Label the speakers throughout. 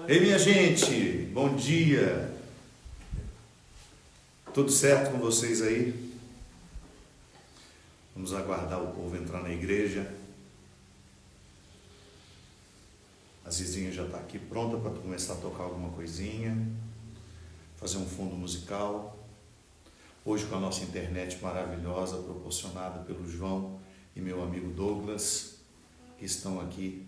Speaker 1: Ei, minha gente, bom dia. Tudo certo com vocês aí? Vamos aguardar o povo entrar na igreja. A Zizinha já está aqui pronta para começar a tocar alguma coisinha, fazer um fundo musical. Hoje com a nossa internet maravilhosa, proporcionada pelo João e meu amigo Douglas, que estão aqui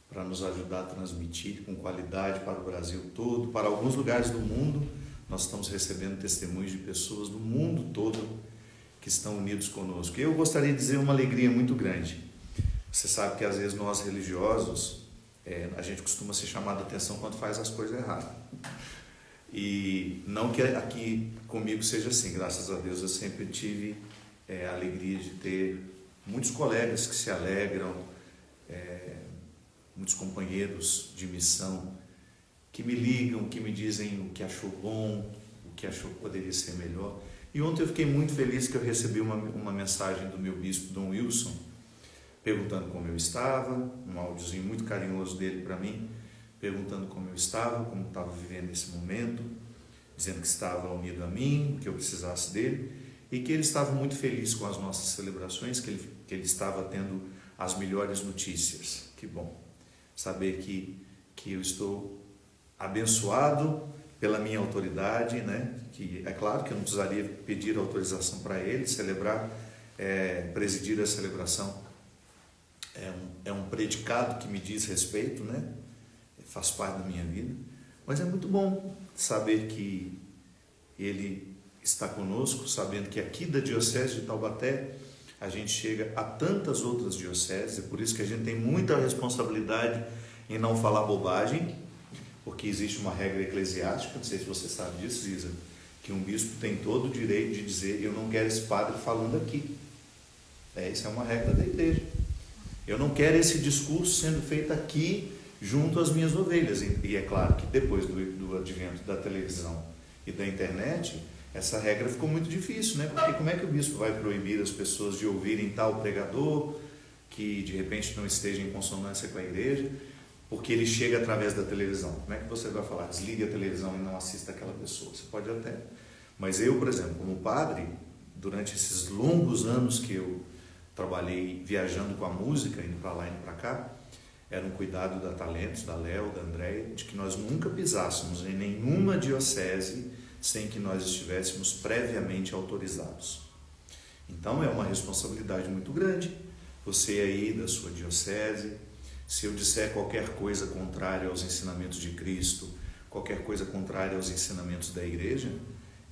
Speaker 1: para nos ajudar a transmitir com qualidade para o Brasil todo, para alguns lugares do mundo. Nós estamos recebendo testemunhos de pessoas do mundo todo que estão unidos conosco. Eu gostaria de dizer uma alegria muito grande. Você sabe que às vezes nós religiosos, a gente costuma ser chamado a atenção quando faz as coisas erradas. E não que aqui comigo seja assim, graças a Deus eu sempre tive a alegria de ter muitos colegas que se alegram, muitos companheiros de missão que me ligam, que me dizem o que achou bom, o que achou que poderia ser melhor. E ontem eu fiquei muito feliz que eu recebi uma mensagem do meu bispo, Dom Wilson, perguntando como eu estava, um áudiozinho muito carinhoso dele para mim, perguntando como eu estava, como estava vivendo esse momento, dizendo que estava unido a mim, que eu precisasse dele, e que ele estava muito feliz com as nossas celebrações, que ele estava tendo as melhores notícias. Que bom saber que eu estou abençoado pela minha autoridade, né? Que é claro que eu não precisaria pedir autorização para ele celebrar, presidir a celebração. É um predicado que me diz respeito, né? Faz parte da minha vida, mas é muito bom saber que ele está conosco, sabendo que aqui da Diocese de Taubaté a gente chega a tantas outras dioceses, é por isso que a gente tem muita responsabilidade em não falar bobagem, porque existe uma regra eclesiástica, não sei se você sabe disso, Ziza, que um bispo tem todo o direito de dizer: eu não quero esse padre falando aqui. Isso é uma regra da igreja. Eu não quero esse discurso sendo feito aqui junto às minhas ovelhas. E é claro que depois do advento da televisão e da internet, essa regra ficou muito difícil, né? Porque como é que o bispo vai proibir as pessoas de ouvirem tal pregador que de repente não esteja em consonância com a igreja, porque ele chega através da televisão? Como é que você vai falar, desligue a televisão e não assista aquela pessoa? Você pode até. Mas eu, por exemplo, como padre, durante esses longos anos que eu trabalhei viajando com a música, indo para lá e indo para cá, era um cuidado da Talentos, da Léo, da Andréia, de que nós nunca pisássemos em nenhuma diocese sem que nós estivéssemos previamente autorizados. Então é uma responsabilidade muito grande. Você aí da sua diocese, se eu disser qualquer coisa contrária aos ensinamentos de Cristo, qualquer coisa contrária aos ensinamentos da igreja,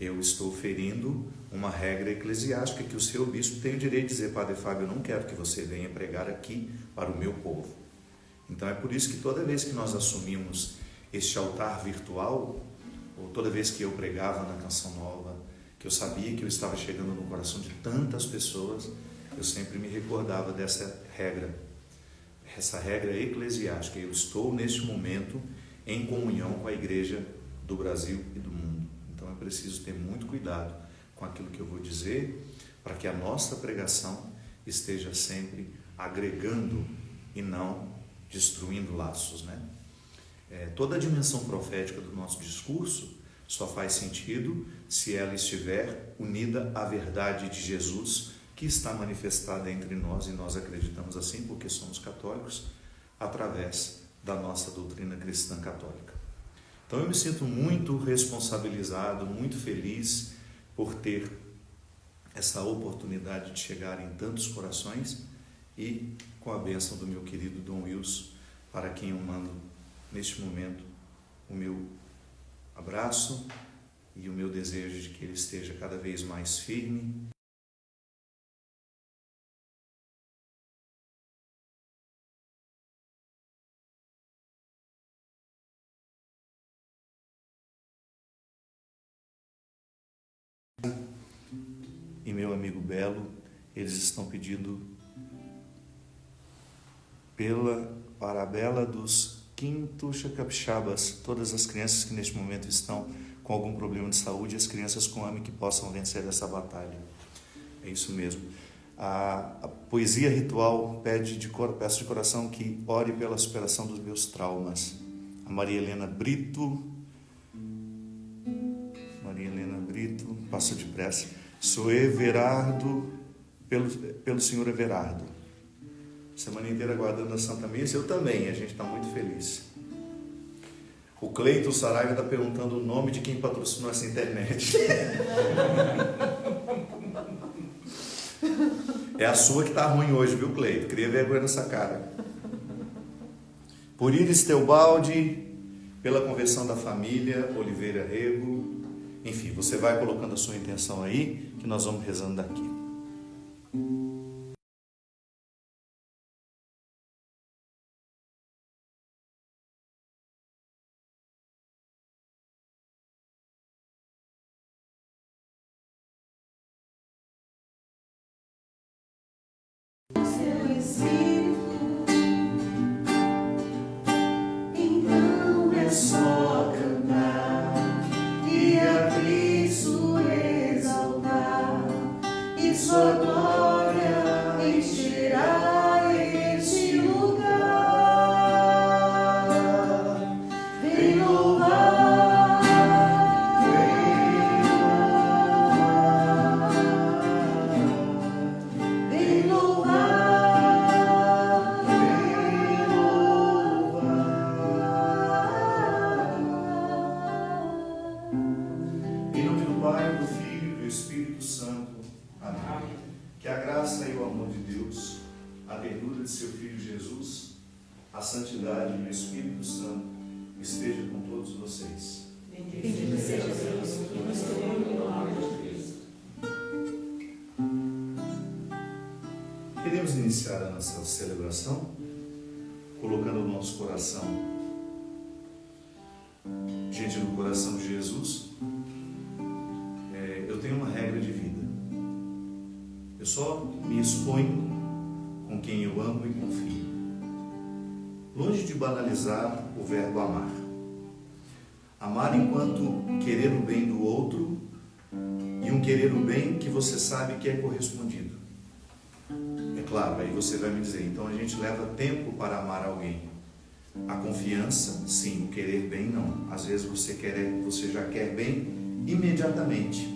Speaker 1: eu estou ferindo uma regra eclesiástica que o seu bispo tem o direito de dizer: Padre Fábio, eu não quero que você venha pregar aqui para o meu povo. Então é por isso que toda vez que nós assumimos este altar virtual, ou toda vez que eu pregava na Canção Nova, que eu sabia que eu estava chegando no coração de tantas pessoas, eu sempre me recordava dessa regra, essa regra eclesiástica. Eu estou neste momento em comunhão com a igreja do Brasil e do mundo. Então é preciso ter muito cuidado com aquilo que eu vou dizer, para que a nossa pregação esteja sempre agregando e não destruindo laços, né? Toda a dimensão profética do nosso discurso só faz sentido se ela estiver unida à verdade de Jesus, que está manifestada entre nós, e nós acreditamos assim porque somos católicos, através da nossa doutrina cristã católica. Então eu me sinto muito responsabilizado, muito feliz por ter essa oportunidade de chegar em tantos corações, e com a bênção do meu querido Dom Wilson, para quem eu mando neste momento o meu abraço e o meu desejo de que ele esteja cada vez mais firme. E meu amigo Belo, eles estão pedindo para a Bela dos Quintuxa Capixabas, todas as crianças que neste momento estão com algum problema de saúde, as crianças com AME que possam vencer essa batalha. É isso mesmo. A poesia ritual peço de coração que ore pela superação dos meus traumas. a Maria Helena Brito, passa depressa, sou Everardo, pelo senhor Everardo. Semana inteira aguardando a Santa Missa, eu também, a gente está muito feliz. O Cleiton Saraiva está perguntando o nome de quem patrocinou essa internet. É a sua que está ruim hoje, viu, Cleiton? Cria vergonha nessa cara. Por Iris Teobaldi, pela conversão da família Oliveira Rego. Enfim, você vai colocando a sua intenção aí, que nós vamos rezando daqui. A santidade do Espírito Santo esteja com todos vocês.
Speaker 2: Bendito seja Deus, que nos tornou em nome de Cristo.
Speaker 1: Queremos iniciar a nossa celebração colocando o nosso coração diante do coração de Jesus. Eu tenho uma regra de vida. Eu só me exponho com quem eu amo e confio. Longe de banalizar o verbo amar. Amar enquanto querer o bem do outro e um querer o bem que você sabe que é correspondido. É claro, aí você vai me dizer, então a gente leva tempo para amar alguém. A confiança, sim, o querer bem, não. Às vezes você já quer bem imediatamente.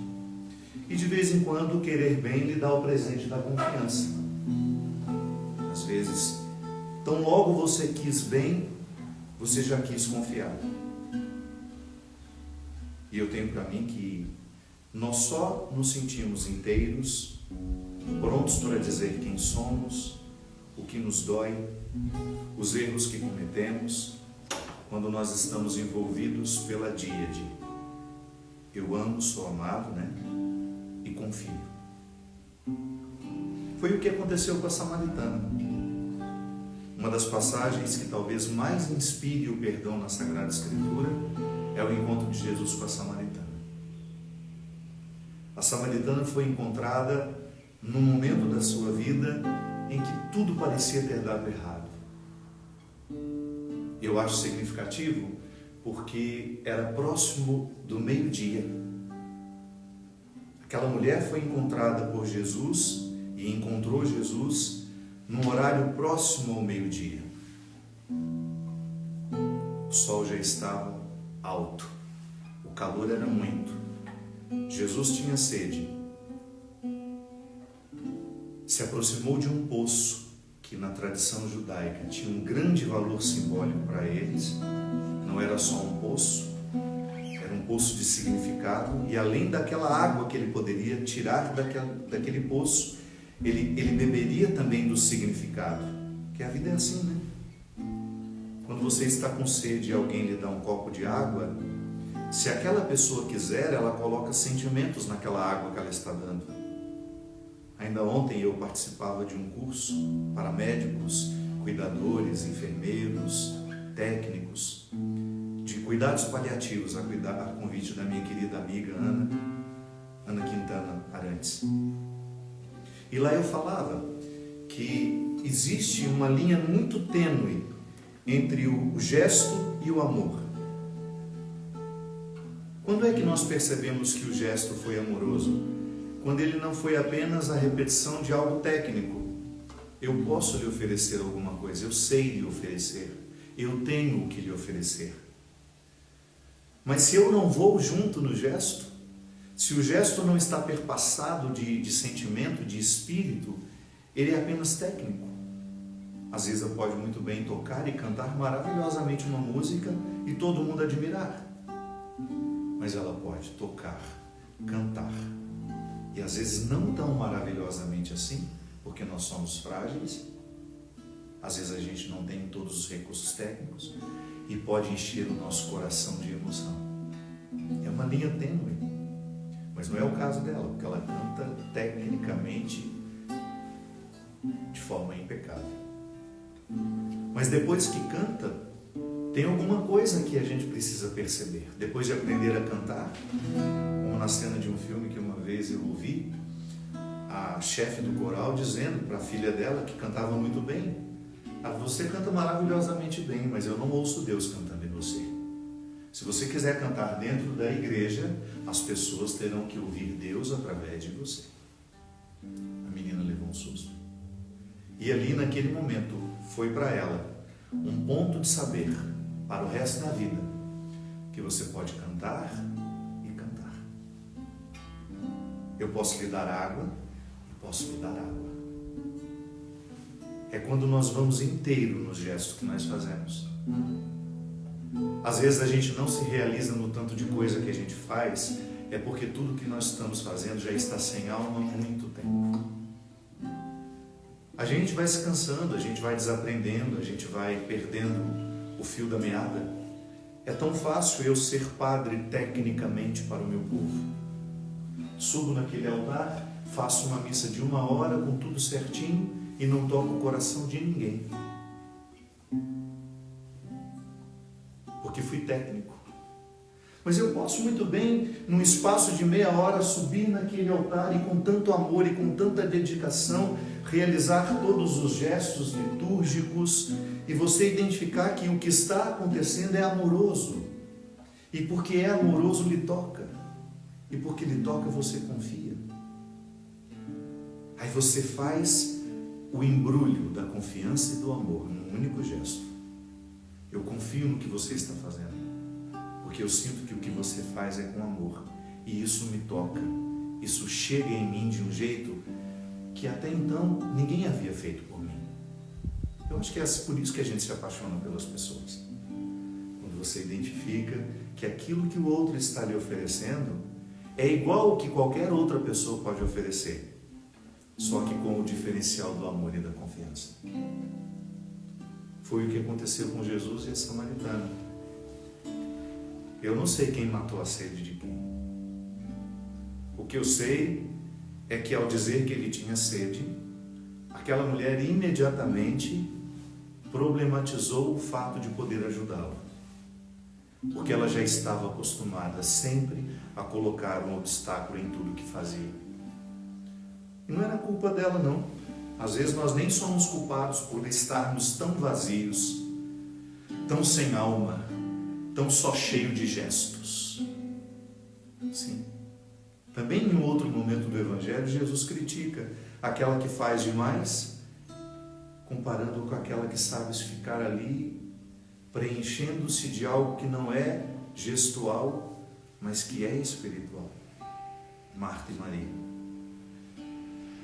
Speaker 1: E de vez em quando o querer bem lhe dá o presente da confiança. Às vezes, tão logo você quis bem, você já quis confiar. E eu tenho para mim que nós só nos sentimos inteiros, prontos para dizer quem somos, o que nos dói, os erros que cometemos, quando nós estamos envolvidos pela díade. Eu amo, sou amado, né? E confio. Foi o que aconteceu com a samaritana. Uma das passagens que talvez mais inspire o perdão na Sagrada Escritura é o encontro de Jesus com a samaritana. A samaritana foi encontrada num momento da sua vida em que tudo parecia ter dado errado. Eu acho significativo porque era próximo do meio-dia. Aquela mulher foi encontrada por Jesus e encontrou Jesus num horário próximo ao meio-dia. O sol já estava alto, o calor era muito. Jesus tinha sede. Se aproximou de um poço que na tradição judaica tinha um grande valor simbólico para eles. Não era só um poço, era um poço de significado, e além daquela água que ele poderia tirar daquele poço, ele beberia também do significado, que a vida é assim, né? Quando você está com sede e alguém lhe dá um copo de água, se aquela pessoa quiser, ela coloca sentimentos naquela água que ela está dando. Ainda ontem eu participava de um curso para médicos, cuidadores, enfermeiros, técnicos, de cuidados paliativos, a convite da minha querida amiga Ana Quintana Arantes. E lá eu falava que existe uma linha muito tênue entre o gesto e o amor. Quando é que nós percebemos que o gesto foi amoroso? Quando ele não foi apenas a repetição de algo técnico. Eu posso lhe oferecer alguma coisa, eu sei lhe oferecer, eu tenho o que lhe oferecer. Mas se eu não vou junto no gesto, se o gesto não está perpassado de sentimento, de espírito, ele é apenas técnico. Às vezes eu posso muito bem tocar e cantar maravilhosamente uma música e todo mundo admirar. Mas ela pode tocar, cantar, e às vezes não tão maravilhosamente assim, porque nós somos frágeis, às vezes a gente não tem todos os recursos técnicos, e pode encher o nosso coração de emoção. É uma linha tênue, mas não é o caso dela, porque ela canta tecnicamente de forma impecável. Mas depois que canta, tem alguma coisa que a gente precisa perceber. Depois de aprender a cantar, como na cena de um filme que uma vez eu ouvi, a chefe do coral dizendo para a filha dela, que cantava muito bem: você canta maravilhosamente bem, mas eu não ouço Deus cantando em você. Se você quiser cantar dentro da igreja, as pessoas terão que ouvir Deus através de você. A menina levou um susto. E ali naquele momento foi para ela um ponto de saber para o resto da vida que você pode cantar e cantar. Eu posso lhe dar água e posso lhe dar água. É quando nós vamos inteiro nos gestos que nós fazemos. Às vezes a gente não se realiza no tanto de coisa que a gente faz, é porque tudo que nós estamos fazendo já está sem alma há muito tempo. A gente vai se cansando, a gente vai desaprendendo, a gente vai perdendo o fio da meada. É tão fácil eu ser padre tecnicamente para o meu povo. Subo naquele altar, faço uma missa de 1 hora com tudo certinho e não toco o coração de ninguém. Porque fui técnico. Mas eu posso muito bem, num espaço de meia hora, subir naquele altar e com tanto amor e com tanta dedicação, realizar todos os gestos litúrgicos e você identificar que o que está acontecendo é amoroso. E porque é amoroso, lhe toca. E porque lhe toca, você confia. Aí você faz o embrulho da confiança e do amor num único gesto. Eu confio no que você está fazendo, porque eu sinto que o que você faz é com amor, e isso me toca, isso chega em mim de um jeito que até então ninguém havia feito por mim. Eu acho que é por isso que a gente se apaixona pelas pessoas. Quando você identifica que aquilo que o outro está lhe oferecendo é igual ao que qualquer outra pessoa pode oferecer, só que com o diferencial do amor e da confiança. Foi o que aconteceu com Jesus e a samaritana. Eu não sei quem matou a sede de quem. O que eu sei é que ao dizer que ele tinha sede, aquela mulher imediatamente problematizou o fato de poder ajudá-lo, porque ela já estava acostumada sempre a colocar um obstáculo em tudo que fazia. E não era culpa dela, não. Às vezes nós nem somos culpados por estarmos tão vazios, tão sem alma, tão só cheio de gestos. Sim. Também em outro momento do Evangelho, Jesus critica aquela que faz demais, comparando com aquela que sabe ficar ali, preenchendo-se de algo que não é gestual, mas que é espiritual. Marta e Maria.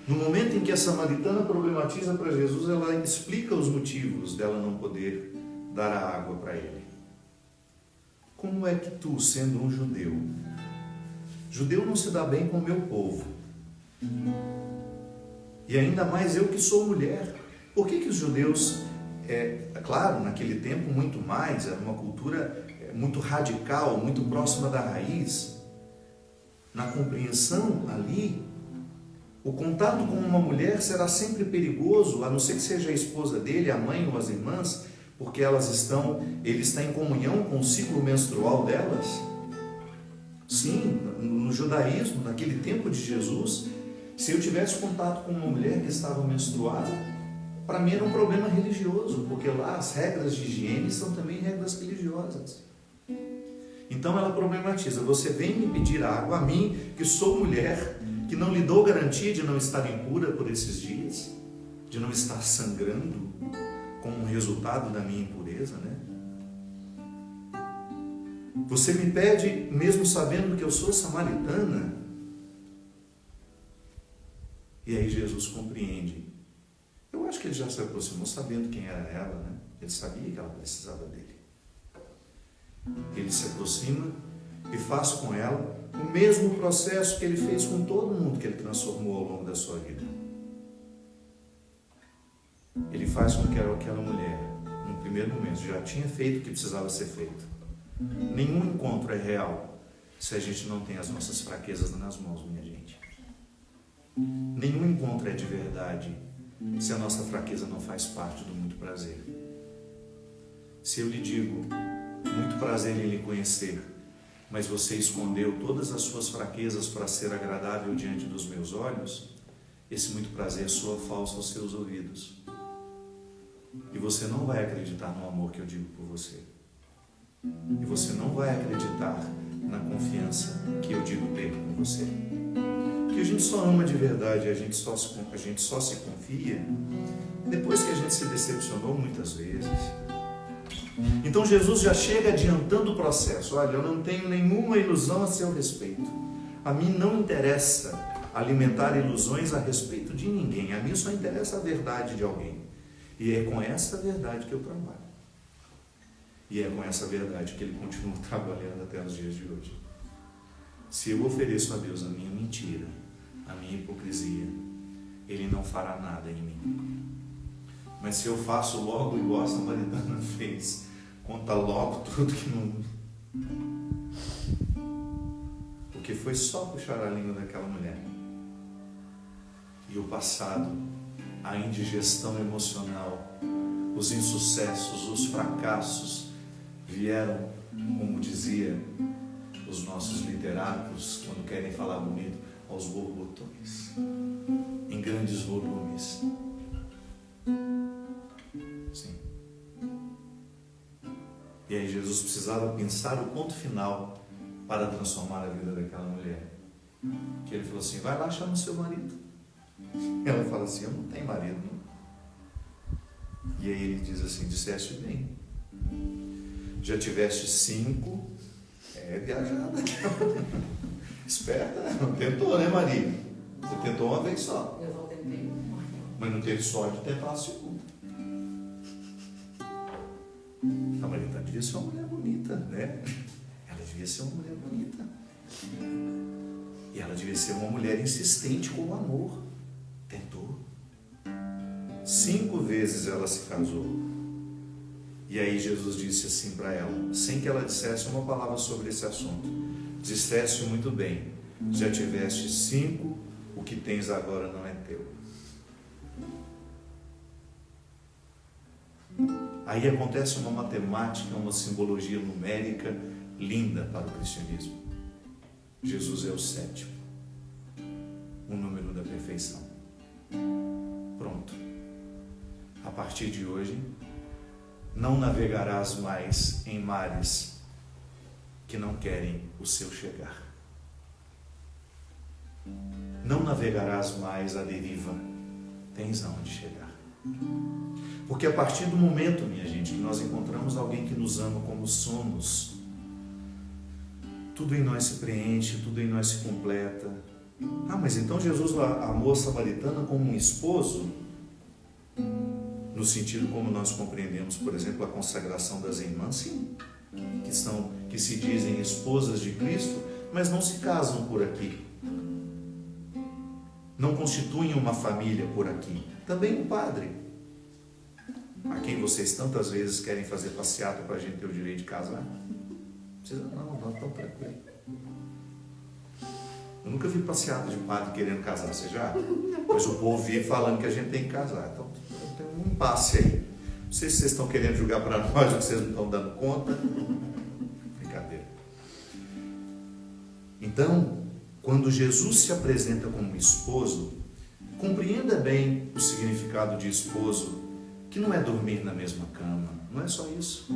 Speaker 1: No momento em que a samaritana problematiza para Jesus, ela explica os motivos dela não poder dar a água para ele. Como é que tu, sendo um judeu não se dá bem com o meu povo, e ainda mais eu que sou mulher? Por que os judeus, claro, naquele tempo muito mais, era uma cultura muito radical, muito próxima da raiz, na compreensão ali, o contato com uma mulher será sempre perigoso, a não ser que seja a esposa dele, a mãe ou as irmãs, porque ele está em comunhão com o ciclo menstrual delas. Sim, no judaísmo, naquele tempo de Jesus, se eu tivesse contato com uma mulher que estava menstruada, para mim era um problema religioso, porque lá as regras de higiene são também regras religiosas. Então ela problematiza: você vem me pedir água a mim, que sou mulher, que não lhe dou garantia de não estar impura por esses dias, de não estar sangrando? como um resultado da minha impureza, né? Você me pede, mesmo sabendo que eu sou samaritana? E aí Jesus compreende. Eu acho que ele já se aproximou sabendo quem era ela, né? Ele sabia que ela precisava dele. Ele se aproxima e faz com ela o mesmo processo que ele fez com todo mundo que ele transformou ao longo da sua vida. Ele faz com que aquela mulher, no primeiro momento, já tinha feito o que precisava ser feito. Nenhum encontro é real se a gente não tem as nossas fraquezas nas mãos, minha gente. Nenhum encontro é de verdade se a nossa fraqueza não faz parte do muito prazer. Se eu lhe digo, muito prazer em lhe conhecer, mas você escondeu todas as suas fraquezas para ser agradável diante dos meus olhos, esse muito prazer soa falso aos seus ouvidos. E você não vai acreditar no amor que eu digo por você. E você não vai acreditar na confiança que eu digo ter com você. Porque a gente só ama de verdade, a gente só se confia depois que a gente se decepcionou muitas vezes. Então Jesus já chega adiantando o processo. Olha, eu não tenho nenhuma ilusão a seu respeito. A mim não interessa alimentar ilusões a respeito de ninguém. A mim só interessa a verdade de alguém. E é com essa verdade que eu trabalho. E é com essa verdade que ele continua trabalhando até os dias de hoje. Se eu ofereço a Deus a minha mentira, a minha hipocrisia, Ele não fará nada em mim. Mas se eu faço logo igual a samaritana fez, conta logo tudo que não... Porque foi só puxar a língua daquela mulher. E o passado, a indigestão emocional, os insucessos, os fracassos vieram, como dizia os nossos literatos, quando querem falar bonito, aos borbotões, em grandes volumes. Sim. E aí Jesus precisava pensar o ponto final para transformar a vida daquela mulher. Que ele falou assim, vai lá, chama o seu marido. Ela fala assim, eu não tenho marido, não. E aí ele diz assim, disseste bem. Já tiveste 5, viajada. Esperta, né? Não tentou, né, Maria? Você tentou uma vez só.
Speaker 2: Eu só tentei.
Speaker 1: Mas não teve sorte de tentar a segunda. A Maria devia ser uma mulher bonita, né? Ela devia ser uma mulher bonita. E ela devia ser uma mulher insistente com o amor. Tentou. 5 vezes ela se casou. E aí Jesus disse assim para ela, sem que ela dissesse uma palavra sobre esse assunto. Disseste muito bem, já tiveste 5, o que tens agora não é teu. Aí acontece uma matemática, uma simbologia numérica linda para o cristianismo. Jesus é o 7º, o número da perfeição. Pronto. A partir de hoje, não navegarás mais em mares que não querem o seu chegar. Não navegarás mais à deriva. Tens aonde chegar. Porque a partir do momento, minha gente, que nós encontramos alguém que nos ama como somos, tudo em nós se preenche, tudo em nós se completa. Ah, mas então Jesus amou a samaritana como um esposo? No sentido como nós compreendemos, por exemplo, a consagração das irmãs, sim, que se dizem esposas de Cristo, mas não se casam por aqui. Não constituem uma família por aqui. Também o padre, a quem vocês tantas vezes querem fazer passeata para a gente ter o direito de casar. Precisa não tão tranquilo. Eu nunca vi passeata de padre querendo casar, você já? Pois o povo vive falando que a gente tem que casar. Então tem um impasse aí. Não sei se vocês estão querendo julgar para nós ou que vocês não estão dando conta. Brincadeira. Então, quando Jesus se apresenta como esposo, compreenda bem o significado de esposo, que não é dormir na mesma cama, não é só isso.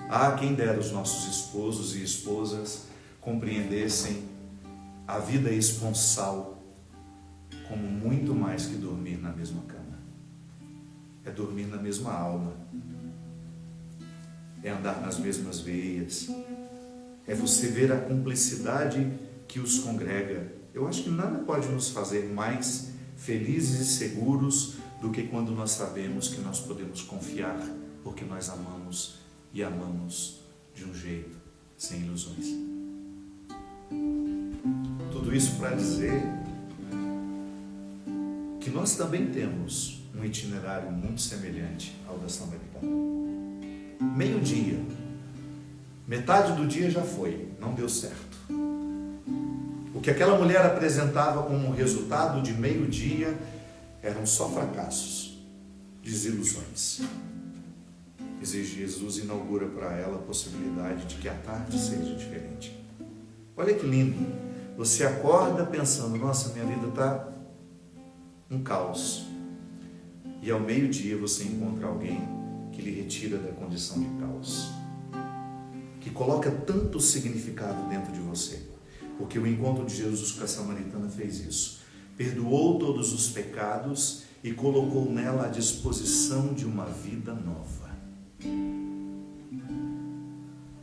Speaker 1: Ah, quem dera os nossos esposos e esposas compreendessem a vida esponsal como muito mais que dormir na mesma cama. é dormir na mesma alma, é andar nas mesmas veias, é você ver a cumplicidade que os congrega. Eu acho que nada pode nos fazer mais felizes e seguros do que quando nós sabemos que nós podemos confiar, porque nós amamos e amamos de um jeito, sem ilusões. Tudo isso para dizer que nós também temos um itinerário muito semelhante ao da Samaritana. Meio-dia, metade do dia já foi, não deu certo. O que aquela mulher apresentava como um resultado de meio-dia eram só fracassos, desilusões. E Jesus inaugura para ela a possibilidade de que a tarde seja diferente. Olha que lindo, você acorda pensando, nossa, minha vida está um caos. E ao meio-dia você encontra alguém que lhe retira da condição de caos, que coloca tanto significado dentro de você, porque o encontro de Jesus com a samaritana fez isso. Perdoou todos os pecados e colocou nela a disposição de uma vida nova.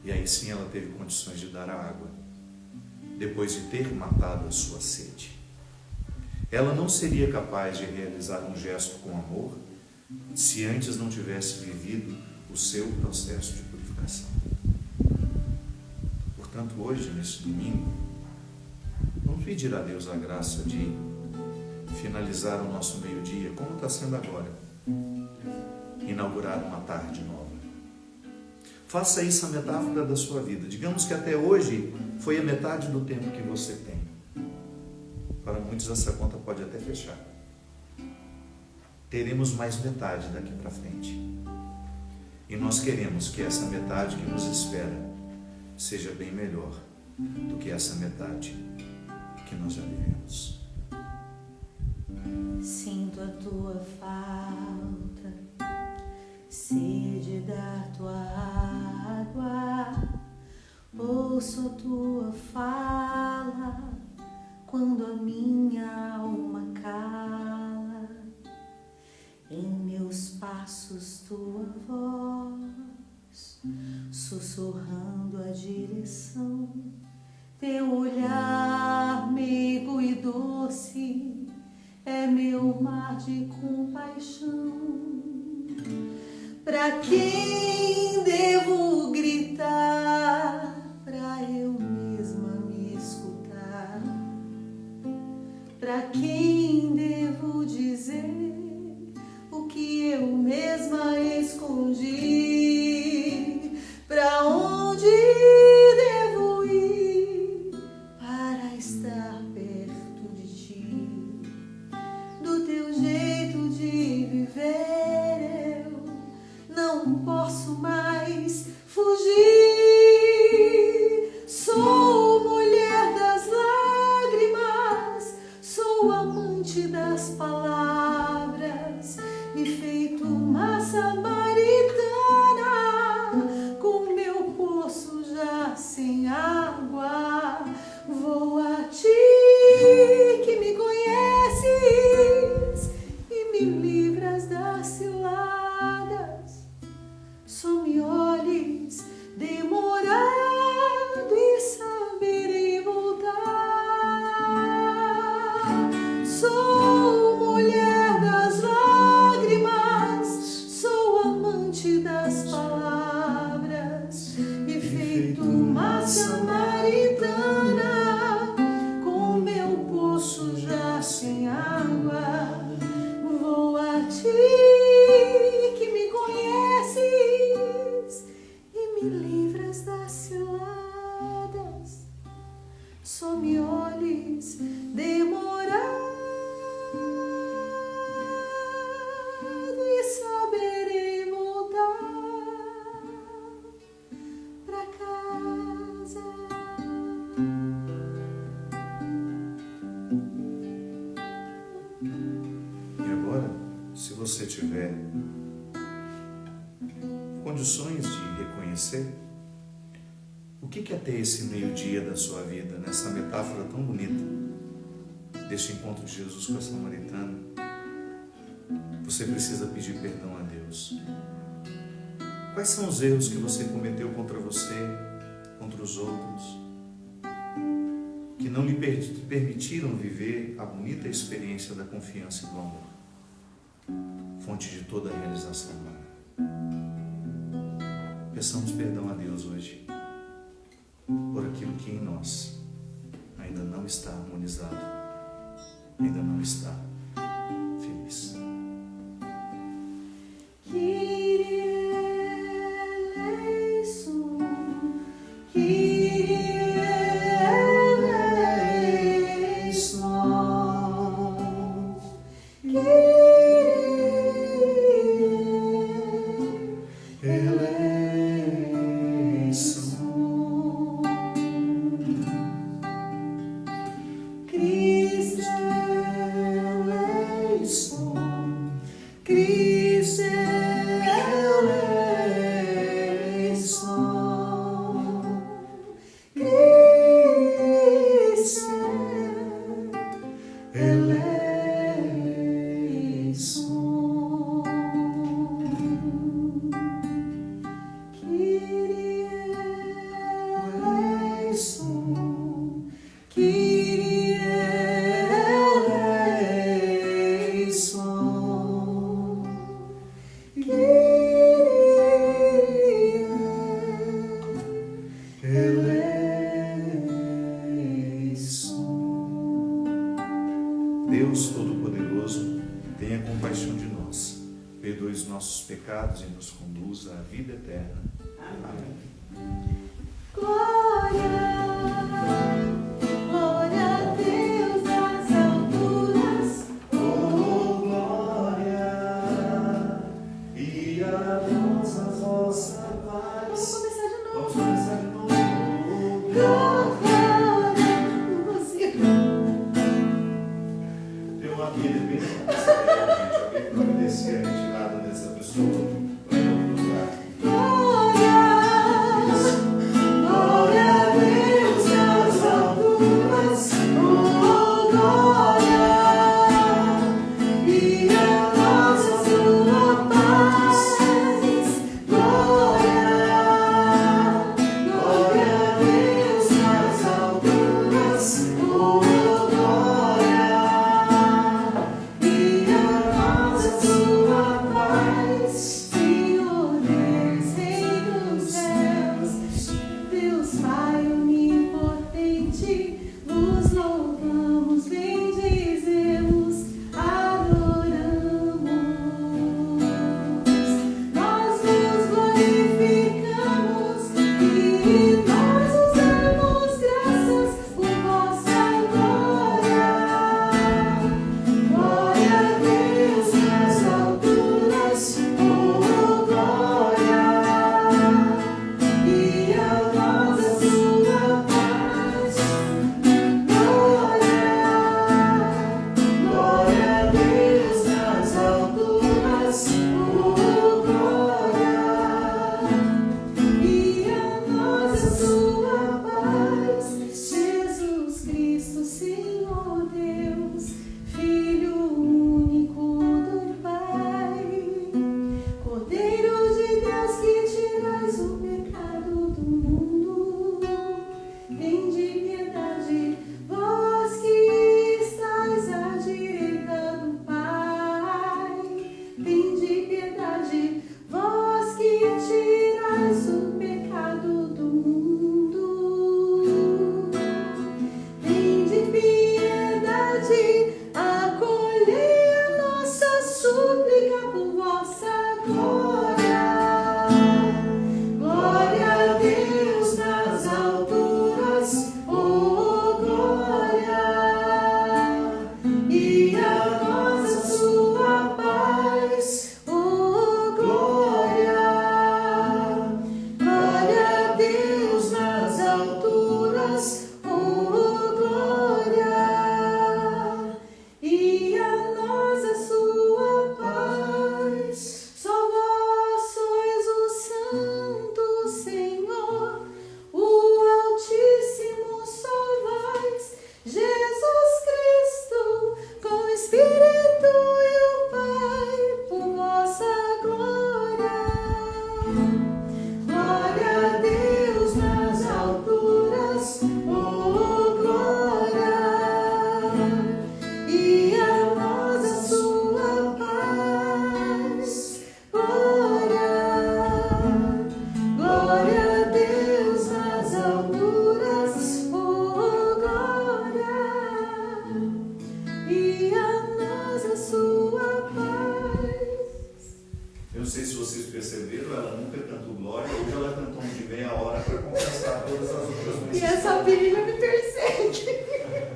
Speaker 1: E aí sim ela teve condições de dar a água, depois de ter matado a sua sede. Ela não seria capaz de realizar um gesto com amor se antes não tivesse vivido o seu processo de purificação. Portanto, hoje, nesse domingo, vamos pedir a Deus a graça de finalizar o nosso meio-dia, como está sendo agora, inaugurar uma tarde nova. Faça isso a metáfora da sua vida. Digamos que até hoje foi a metade do tempo que você tem. Para muitos essa conta pode até fechar. Teremos mais metade daqui para frente. E nós queremos que essa metade que nos espera seja bem melhor do que essa metade que nós já vivemos.
Speaker 2: Sinto a tua falta, sede da tua água, ouço a tua fala quando a minha alma cala. Em meus passos tua voz, sussurrando a direção, teu olhar meigo e doce é meu mar de compaixão. Pra quem devo gritar, pra eu mesma me escutar? Pra quem devo dizer o que eu mesma escondi? Pra onde devo ir para estar perto de ti? Do teu jeito de viver eu não posso mais fugir. Sou mulher das lágrimas, sou amante das palavras e feito uma samaritana, com meu poço já sem água, vou a ti que me conheces e me livras das ciladas. Só me olhes demorado e saberei voltar. Sou mulher das lágrimas, sou amante das palavras e feito uma samaritana, com meu poço já sem água, vou a ti que me conheces e me livras das ciladas. Só me olhes demorado e saberei voltar pra casa.
Speaker 1: E agora, se você tiver condições de reconhecer o que é ter esse meio-dia da sua vida, nessa metáfora tão bonita deste encontro de Jesus com a samaritana, você precisa pedir perdão a Deus. Quais são os erros que você cometeu contra você, contra os outros, que não lhe permitiram viver a bonita experiência da confiança e do amor, fonte de toda a realização humana? Peçamos perdão a Deus hoje por aquilo que em nós ainda não está harmonizado, ainda não está feliz. Deus Todo-Poderoso, tenha compaixão de nós, perdoe os nossos pecados e nos conduza à vida eterna. Amém.
Speaker 2: Glória a Deus nas alturas.
Speaker 1: Oh, glória, e a Deus a vossa paz.
Speaker 2: Vamos começar de novo.
Speaker 1: Vamos começar de novo.
Speaker 2: Glória, não consigo.
Speaker 1: Tem uma Bíblia bem fácil, gente. Alguém providencia a retirada dessa pessoa para outro lugar.
Speaker 2: Glória
Speaker 1: ela nunca cantou glória, hoje ela cantou de meia hora para compensar todas as outras
Speaker 2: E essa abelha me persegue.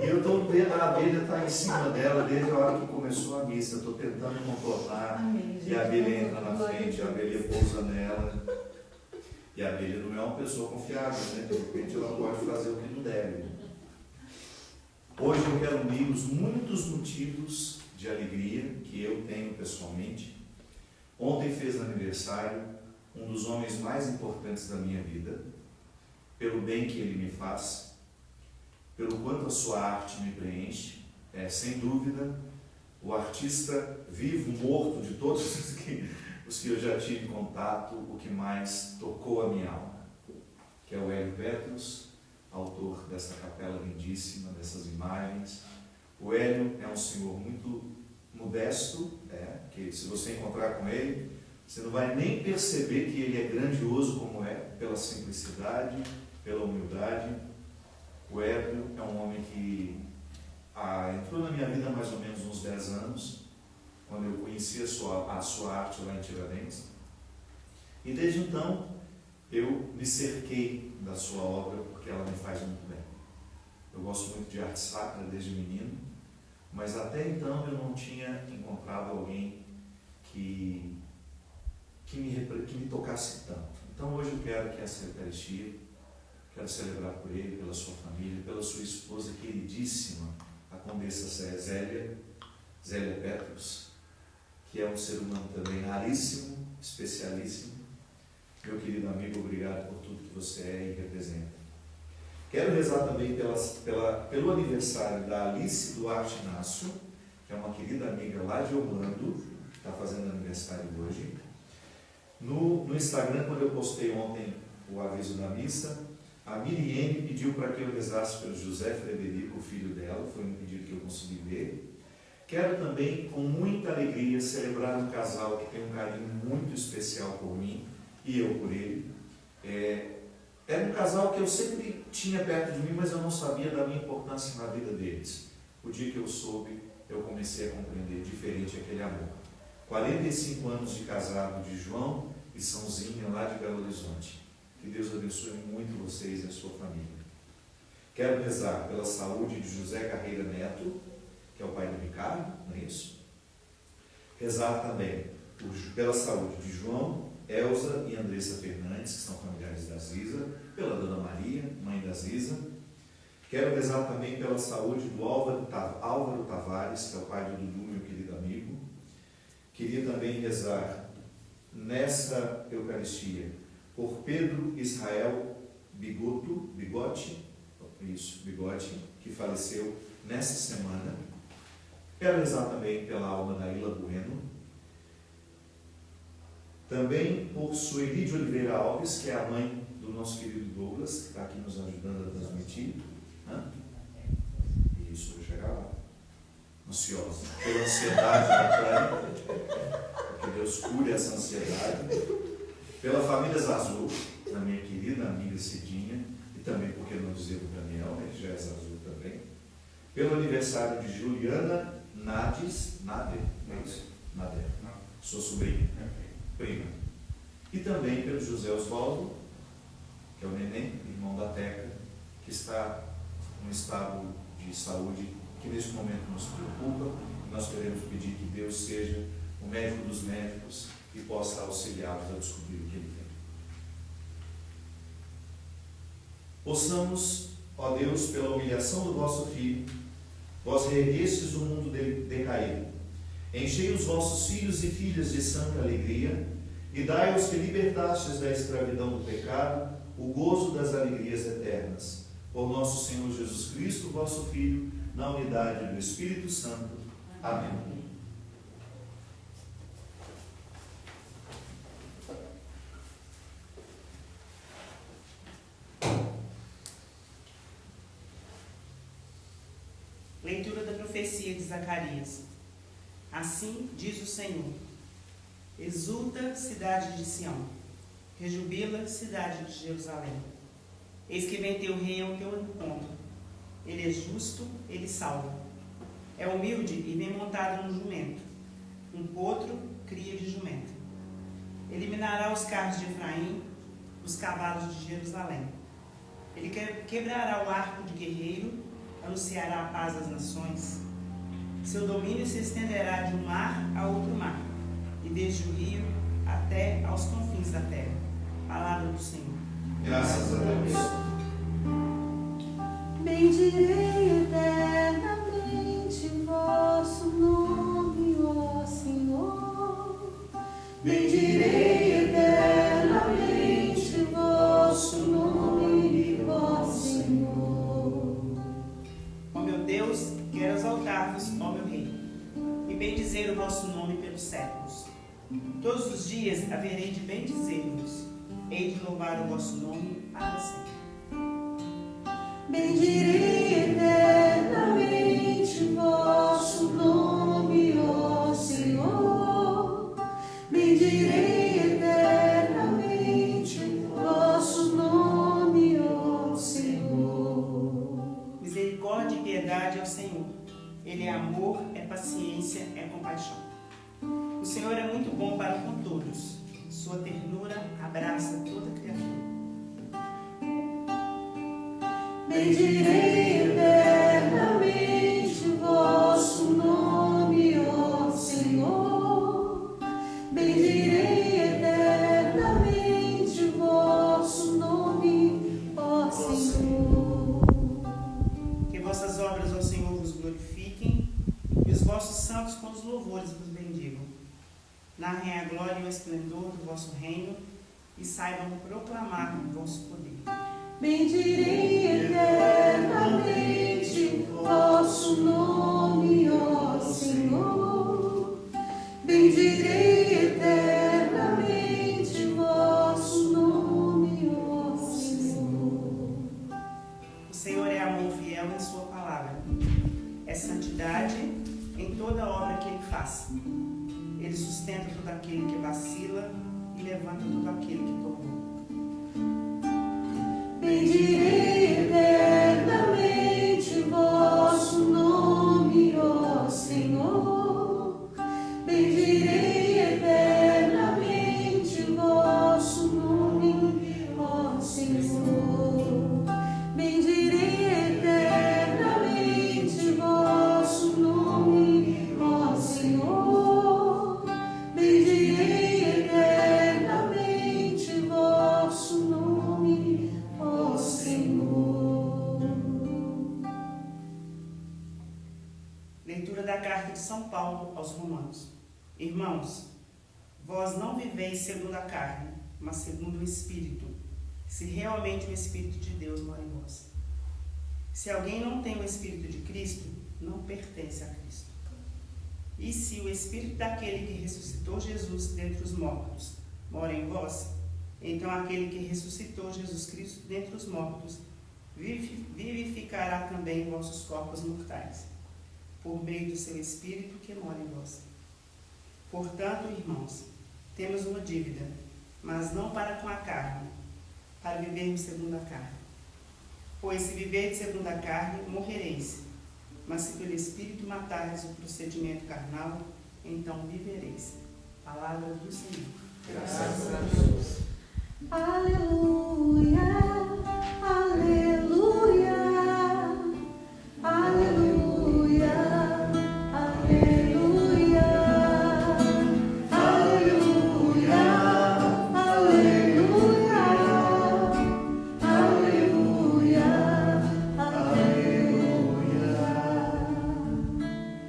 Speaker 1: E eu estou vendo, a abelha está em cima dela desde a hora que começou a missa. Eu estou tentando contornar.
Speaker 2: Amém,
Speaker 1: e a abelha entra na
Speaker 2: glória
Speaker 1: frente, a abelha pousa nela. E a abelha não é uma pessoa confiável, né? De repente ela pode fazer o que não deve. Hoje eu quero unir os muitos motivos de alegria que eu tenho pessoalmente. Ontem fez aniversário um dos homens mais importantes da minha vida, pelo bem que ele me faz, pelo quanto a sua arte me preenche. Sem dúvida, o artista vivo, morto de todos os que eu já tive contato, o que mais tocou a minha alma, que é o Hélio Petros, autor dessa capela lindíssima, dessas imagens. O Hélio é um senhor muito modesto, que se você encontrar com ele, você não vai nem perceber que ele é grandioso como é, pela simplicidade, pela humildade. O Hélio é um homem que entrou na minha vida há mais ou menos uns 10 anos, quando eu conheci a sua arte lá em Tiradentes. E desde então, eu me cerquei da sua obra, porque ela me faz muito bem. Eu gosto muito de arte sacra desde menino, mas até então eu não tinha encontrado alguém que me tocasse tanto. Então hoje eu quero que essa Eucaristia, quero celebrar por ele, pela sua família, pela sua esposa queridíssima, a Condessa Zélia Petros, que é um ser humano também raríssimo, especialíssimo. Meu querido amigo, obrigado por tudo que você é e representa. Quero rezar também pelo aniversário da Alice Duarte Inácio, que é uma querida amiga lá de Orlando, que está fazendo aniversário hoje. No Instagram, quando eu postei ontem o aviso da missa, a Miriene pediu para que eu rezasse pelo José Frederico, o filho dela, foi um pedido que eu consegui ver. Quero também, com muita alegria, celebrar um casal que tem um carinho muito especial por mim e eu por ele. Era um casal que eu sempre tinha perto de mim, mas eu não sabia da minha importância na vida deles. O dia que eu soube, eu comecei a compreender diferente aquele amor. 45 anos de casado de João e Sãozinha, lá de Belo Horizonte. Que Deus abençoe muito vocês e a sua família. Quero rezar pela saúde de José Carreira Neto, que é o pai do Ricardo, não é isso? Rezar também pela saúde de João, Elza e Andressa Fernandes, que são familiares da Ziza, pela Dona Maria, mãe da Ziza. Quero rezar também pela saúde do Álvaro Tavares, que é o pai do Dudu, meu querido amigo. Queria também rezar nesta Eucaristia por Pedro Israel Bigote, que faleceu nesta semana. Quero rezar também pela alma da Ila Bueno. Também por Sueli de Oliveira Alves, que é a mãe do nosso querido Douglas, que está aqui nos ajudando a transmitir. Isso, eu vou chegar lá. Ansiosa. Pela ansiedade da Tânia, que Deus cure essa ansiedade. Pela família Zazu, da minha querida amiga Cidinha, e também, por que não dizer, o Daniel, que já é Zazu também. Pelo aniversário de Juliana Nader, é isso? Nader, sua sobrinha, prima. E também pelo José Osvaldo, que é o neném, irmão da Teca, que está num estado de saúde que neste momento nos preocupa, e nós queremos pedir que Deus seja o médico dos médicos e possa auxiliá-los a descobrir o que ele tem. Possamos, ó Deus, pela humilhação do vosso Filho, vós reerguestes o mundo decaído, enchei os vossos filhos e filhas de santa alegria, e dai aos que libertastes da escravidão do pecado o gozo das alegrias eternas. Por nosso Senhor Jesus Cristo, vosso Filho, na unidade do Espírito Santo. Amém.
Speaker 3: Leitura da profecia de Zacarias. Assim diz o Senhor: exulta, cidade de Sião, rejubila, cidade de Jerusalém. Eis que vem teu rei ao teu encontro. Ele é justo, ele salva. É humilde e vem montado no jumento, um potro, cria de jumento. Eliminará os carros de Efraim, os cavalos de Jerusalém. Ele quebrará o arco de guerreiro, anunciará a paz às nações. Seu domínio se estenderá de um mar a outro mar, e desde o rio até aos confins da terra. Palavra do Senhor.
Speaker 1: Graças a Deus.
Speaker 2: Bendirei eternamente vosso nome, ó Senhor. Bendirei eternamente vosso nome, ó Senhor.
Speaker 3: Ó meu Deus, quero exaltar-vos, ó meu Rei, e bendizer o vosso nome pelos séculos. Todos os dias haverei de bendizer-vos, hei de louvar o vosso nome para sempre.
Speaker 2: Bendirei eternamente vosso nome, ó Senhor. Bendirei eternamente vosso nome, ó Senhor.
Speaker 3: Misericórdia e piedade ao Senhor. Ele é amor, é paciência, é compaixão. O Senhor é muito bom para com todos. Sua ternura abraça toda criatura.
Speaker 2: Bendirei eternamente vosso nome, ó Senhor. Bendirei eternamente vosso nome, ó Senhor.
Speaker 3: Que vossas obras ao Senhor vos glorifiquem e os vossos santos com os louvores vos bendigam. Narrem a glória e o esplendor do vosso reino e saibam proclamar o vosso poder.
Speaker 2: Bendirei eternamente vosso nome, ó Senhor. Bendirei eternamente vosso nome, ó Senhor.
Speaker 3: O Senhor é amor fiel em sua palavra. É santidade em toda obra que ele faz. Ele sustenta todo aquele que vacila e levanta todo aquele que tornou.
Speaker 2: Bendirei eternamente vosso nome, ó Senhor. Bendirei eternamente vosso nome, ó Senhor. Bendirei eternamente vosso nome, ó Senhor. Bendirei eternamente vosso nome, ó Senhor.
Speaker 3: Leitura da carta de São Paulo aos Romanos. Irmãos, vós não viveis segundo a carne, mas segundo o Espírito, se realmente o Espírito de Deus mora em vós. Se alguém não tem o Espírito de Cristo, não pertence a Cristo. E se o Espírito daquele que ressuscitou Jesus dentre os mortos mora em vós, então aquele que ressuscitou Jesus Cristo dentre os mortos vivificará também vossos corpos mortais, por meio do seu Espírito que mora em vós. Portanto, irmãos, temos uma dívida, mas não para com a carne, para vivermos segundo a carne. Pois se viverdes segundo a carne, morrereis. Mas se pelo Espírito matardes o procedimento carnal, então vivereis. Palavra do Senhor.
Speaker 1: Graças a Deus.
Speaker 2: Aleluia, aleluia, aleluia, aleluia, aleluia, aleluia, aleluia, aleluia.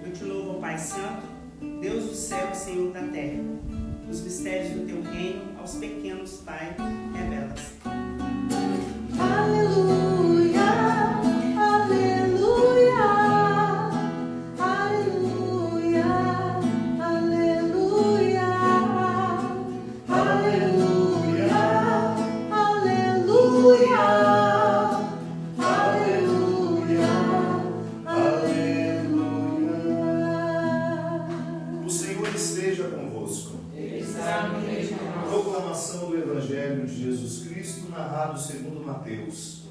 Speaker 3: Eu te louvo, Pai Santo, Deus do céu e Senhor da terra. Os mistérios do teu reino aos pequenos, Pai, revela-se.
Speaker 2: Aleluia, aleluia, aleluia, aleluia, aleluia, aleluia, aleluia, aleluia.
Speaker 1: O Senhor esteja convosco. Proclamação do Evangelho de Jesus Cristo, narrado segundo Mateus.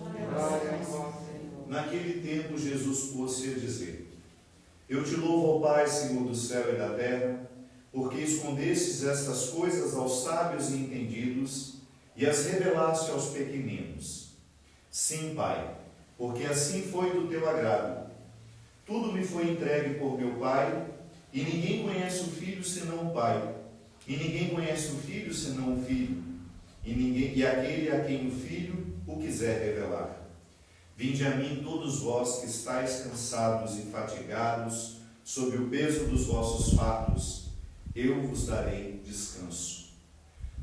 Speaker 1: Naquele tempo, Jesus pôs-se a dizer: Eu te louvo, ó Pai, Senhor do céu e da terra, porque escondestes estas coisas aos sábios e entendidos e as revelaste aos pequeninos. Sim, Pai, porque assim foi do teu agrado. Tudo me foi entregue por meu Pai, e ninguém conhece o Filho senão o Pai, e ninguém conhece o Filho senão o Filho, e aquele a quem o Filho o quiser revelar. Vinde a mim todos vós que estáis cansados e fatigados, sob o peso dos vossos fardos, eu vos darei descanso.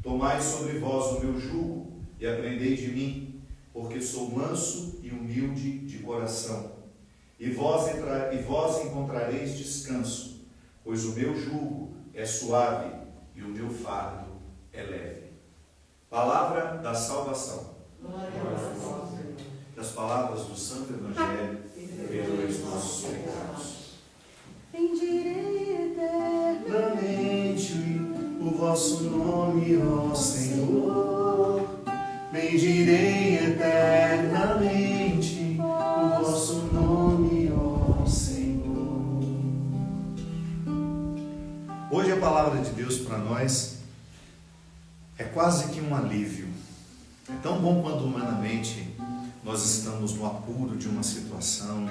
Speaker 1: Tomai sobre vós o meu jugo e aprendei de mim, porque sou manso e humilde de coração. E vós encontrareis descanso, pois o meu jugo é suave e o meu fardo é leve. Palavra da salvação.
Speaker 2: Glória a Deus.
Speaker 1: Que as palavras do Santo Evangelho perdoem os nossos pecados.
Speaker 2: Bendirei
Speaker 1: Eternamente o vosso nome, ó Senhor. Bendirei eternamente o vosso nome, ó Senhor. Hoje a palavra de Deus para nós é quase que um alívio. É tão bom quando humanamente nós estamos no apuro de uma situação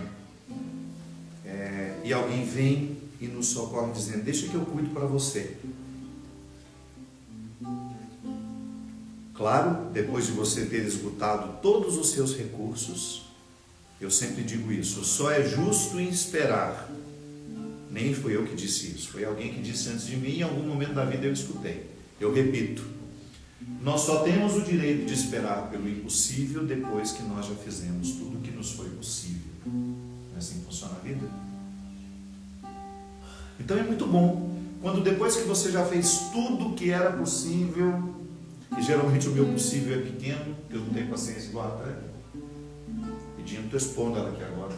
Speaker 1: e alguém vem e nos socorre dizendo: deixa que eu cuido para você. Claro, depois de você ter esgotado todos os seus recursos, eu sempre digo isso, só é justo em esperar. Nem fui eu que disse isso, foi alguém que disse antes de mim, em algum momento da vida eu escutei. Eu repito, nós só temos o direito de esperar pelo impossível depois que nós já fizemos tudo o que nos foi possível. Não é assim que funciona a vida? Então é muito bom, quando depois que você já fez tudo o que era possível, e geralmente o meu possível é pequeno, porque eu não tenho paciência igual a André. Pedindo, estou expondo ela aqui agora.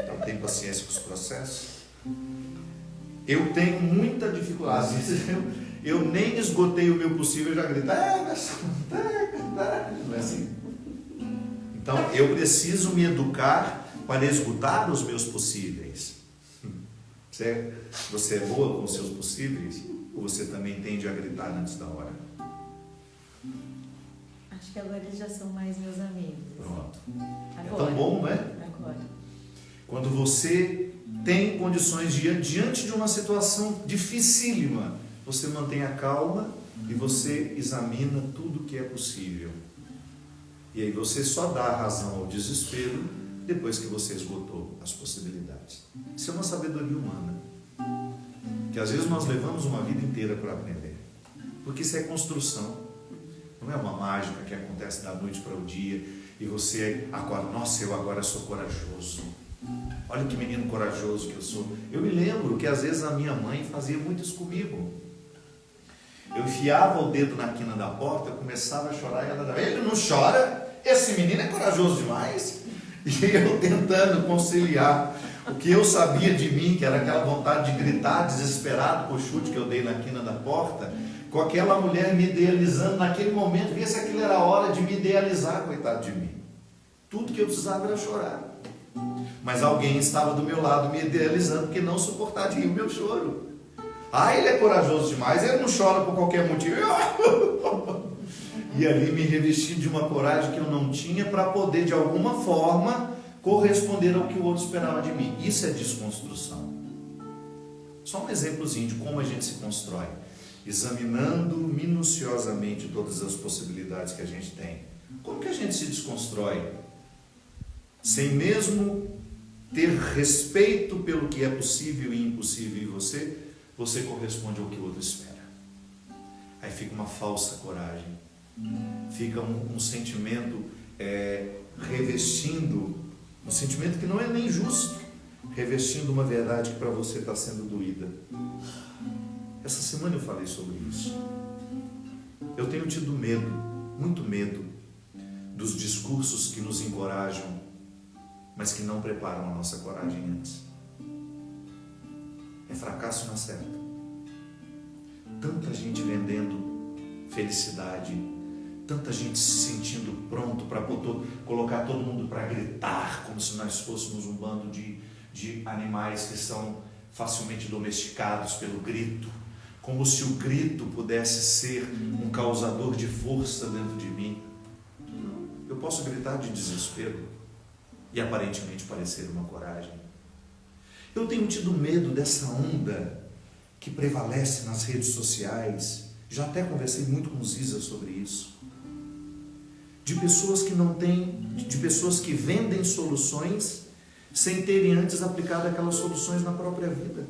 Speaker 1: Não tenho paciência com os processos. Eu tenho muita dificuldade. Eu nem esgotei o meu possível, eu já grito. Não é assim? Então eu preciso me educar para esgotar os meus possíveis. Você é boa com os seus possíveis? Ou você também tende a gritar antes da hora?
Speaker 2: Acho que agora eles já são mais meus amigos.
Speaker 1: Pronto.
Speaker 2: Agora.
Speaker 1: É tão bom, não é?
Speaker 2: Agora.
Speaker 1: Quando você tem condições diante de uma situação dificílima, você mantém a calma e você examina tudo que é possível. E aí você só dá razão ao desespero depois que você esgotou as possibilidades. Isso é uma sabedoria humana, que às vezes nós levamos uma vida inteira para aprender, porque isso é construção, não é uma mágica que acontece da noite para o dia e você acorda, nossa, eu agora sou corajoso, olha que menino corajoso que eu sou. Eu me lembro que às vezes a minha mãe fazia muito isso comigo. Eu enfiava o dedo na quina da porta, eu começava a chorar e ela dava: ele não chora, esse menino é corajoso demais. E eu tentando conciliar o que eu sabia de mim, que era aquela vontade de gritar desesperado com o chute que eu dei na quina da porta, com aquela mulher me idealizando naquele momento, via se aquilo era a hora de me idealizar, coitado de mim. Tudo que eu precisava era chorar. Mas alguém estava do meu lado me idealizando, porque não suportaria o meu choro. Ah, ele é corajoso demais, ele não chora por qualquer motivo. E ali me revesti de uma coragem que eu não tinha para poder, de alguma forma, corresponder ao que o outro esperava de mim. Isso é desconstrução. Só um exemplozinho de como a gente se constrói, examinando minuciosamente todas as possibilidades que a gente tem. Como que a gente se desconstrói? Sem mesmo ter respeito pelo que é possível e impossível em você, você corresponde ao que o outro espera. Aí fica uma falsa coragem, fica um sentimento revestindo, um sentimento que não é nem justo, revestindo uma verdade que para você está sendo doída. Essa semana eu falei sobre isso. Eu tenho tido medo, muito medo, dos discursos que nos encorajam, mas que não preparam a nossa coragem antes. É fracasso na certa. Tanta gente vendendo felicidade, tanta gente se sentindo pronto para colocar todo mundo para gritar, como se nós fôssemos um bando de animais que são facilmente domesticados pelo grito, como se o grito pudesse ser um causador de força dentro de mim. Não, eu posso gritar de desespero e aparentemente parecer uma coragem. Eu tenho tido medo dessa onda que prevalece nas redes sociais. Já até conversei muito com Ziza sobre isso. De pessoas que não têm, de pessoas que vendem soluções sem terem antes aplicado aquelas soluções na própria vida.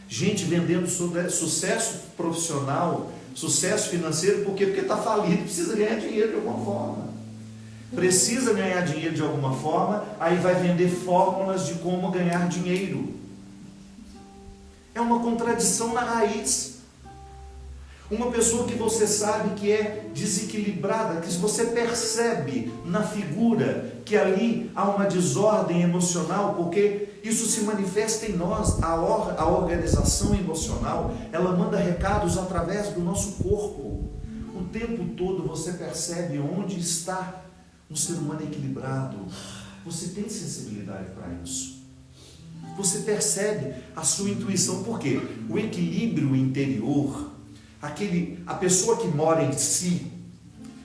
Speaker 1: Gente vendendo sucesso profissional, sucesso financeiro, porque está falido, precisa ganhar dinheiro de alguma forma. Precisa ganhar dinheiro de alguma forma, aí vai vender fórmulas de como ganhar dinheiro. É uma contradição na raiz. Uma pessoa que você sabe que é desequilibrada, que você percebe na figura que ali há uma desordem emocional, porque isso se manifesta em nós. A organização emocional, ela manda recados através do nosso corpo. O tempo todo você percebe onde está um ser humano equilibrado. Você tem sensibilidade para isso. Você percebe a sua intuição, porque o equilíbrio interior, a pessoa que mora em si,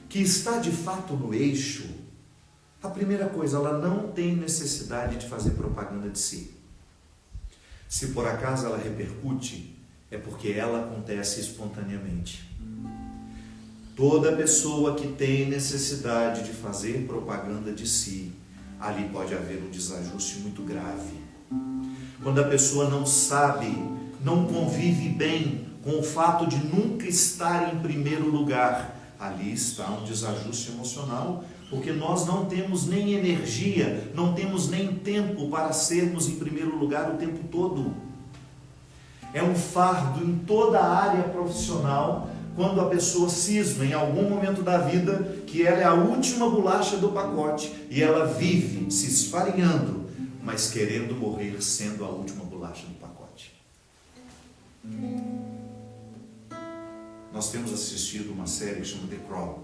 Speaker 1: que está de fato no eixo, a primeira coisa, ela não tem necessidade de fazer propaganda de si. Se por acaso ela repercute, é porque ela acontece espontaneamente. Toda pessoa que tem necessidade de fazer propaganda de si, ali pode haver um desajuste muito grave. Quando a pessoa não sabe, não convive bem com o fato de nunca estar em primeiro lugar, ali está um desajuste emocional, porque nós não temos nem energia, não temos nem tempo para sermos em primeiro lugar o tempo todo. É um fardo em toda a área profissional, quando a pessoa cisma em algum momento da vida que ela é a última bolacha do pacote e ela vive se esfarinhando, mas querendo morrer sendo a última bolacha do pacote. Nós temos assistido uma série que chama The Crown,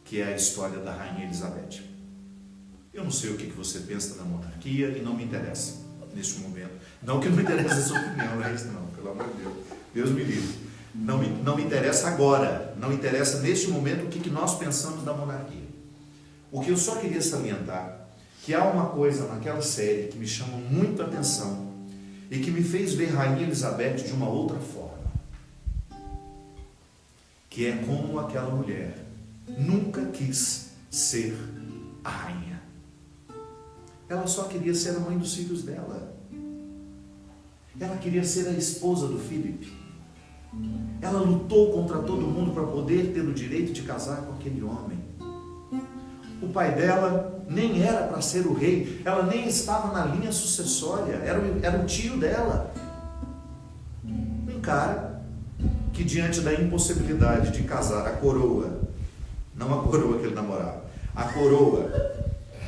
Speaker 1: que é a história da Rainha Elizabeth. Eu não sei o que você pensa da monarquia e não me interessa neste momento. Não que não me interessa a sua opinião, não é isso não, pelo amor de Deus. Deus me livre. Não me interessa agora, não interessa neste momento o que nós pensamos da monarquia. O que eu só queria salientar, que há uma coisa naquela série que me chama muito a atenção e que me fez ver Rainha Elizabeth de uma outra forma, que é como aquela mulher nunca quis ser a rainha. Ela só queria ser a mãe dos filhos dela. Ela queria ser a esposa do Philip. Ela lutou contra todo mundo para poder ter o direito de casar com aquele homem. O pai dela nem era para ser o rei, ela nem estava na linha sucessória, era o tio dela. Um cara que, diante da impossibilidade de casar a coroa, não a coroa que ele namorava, a coroa,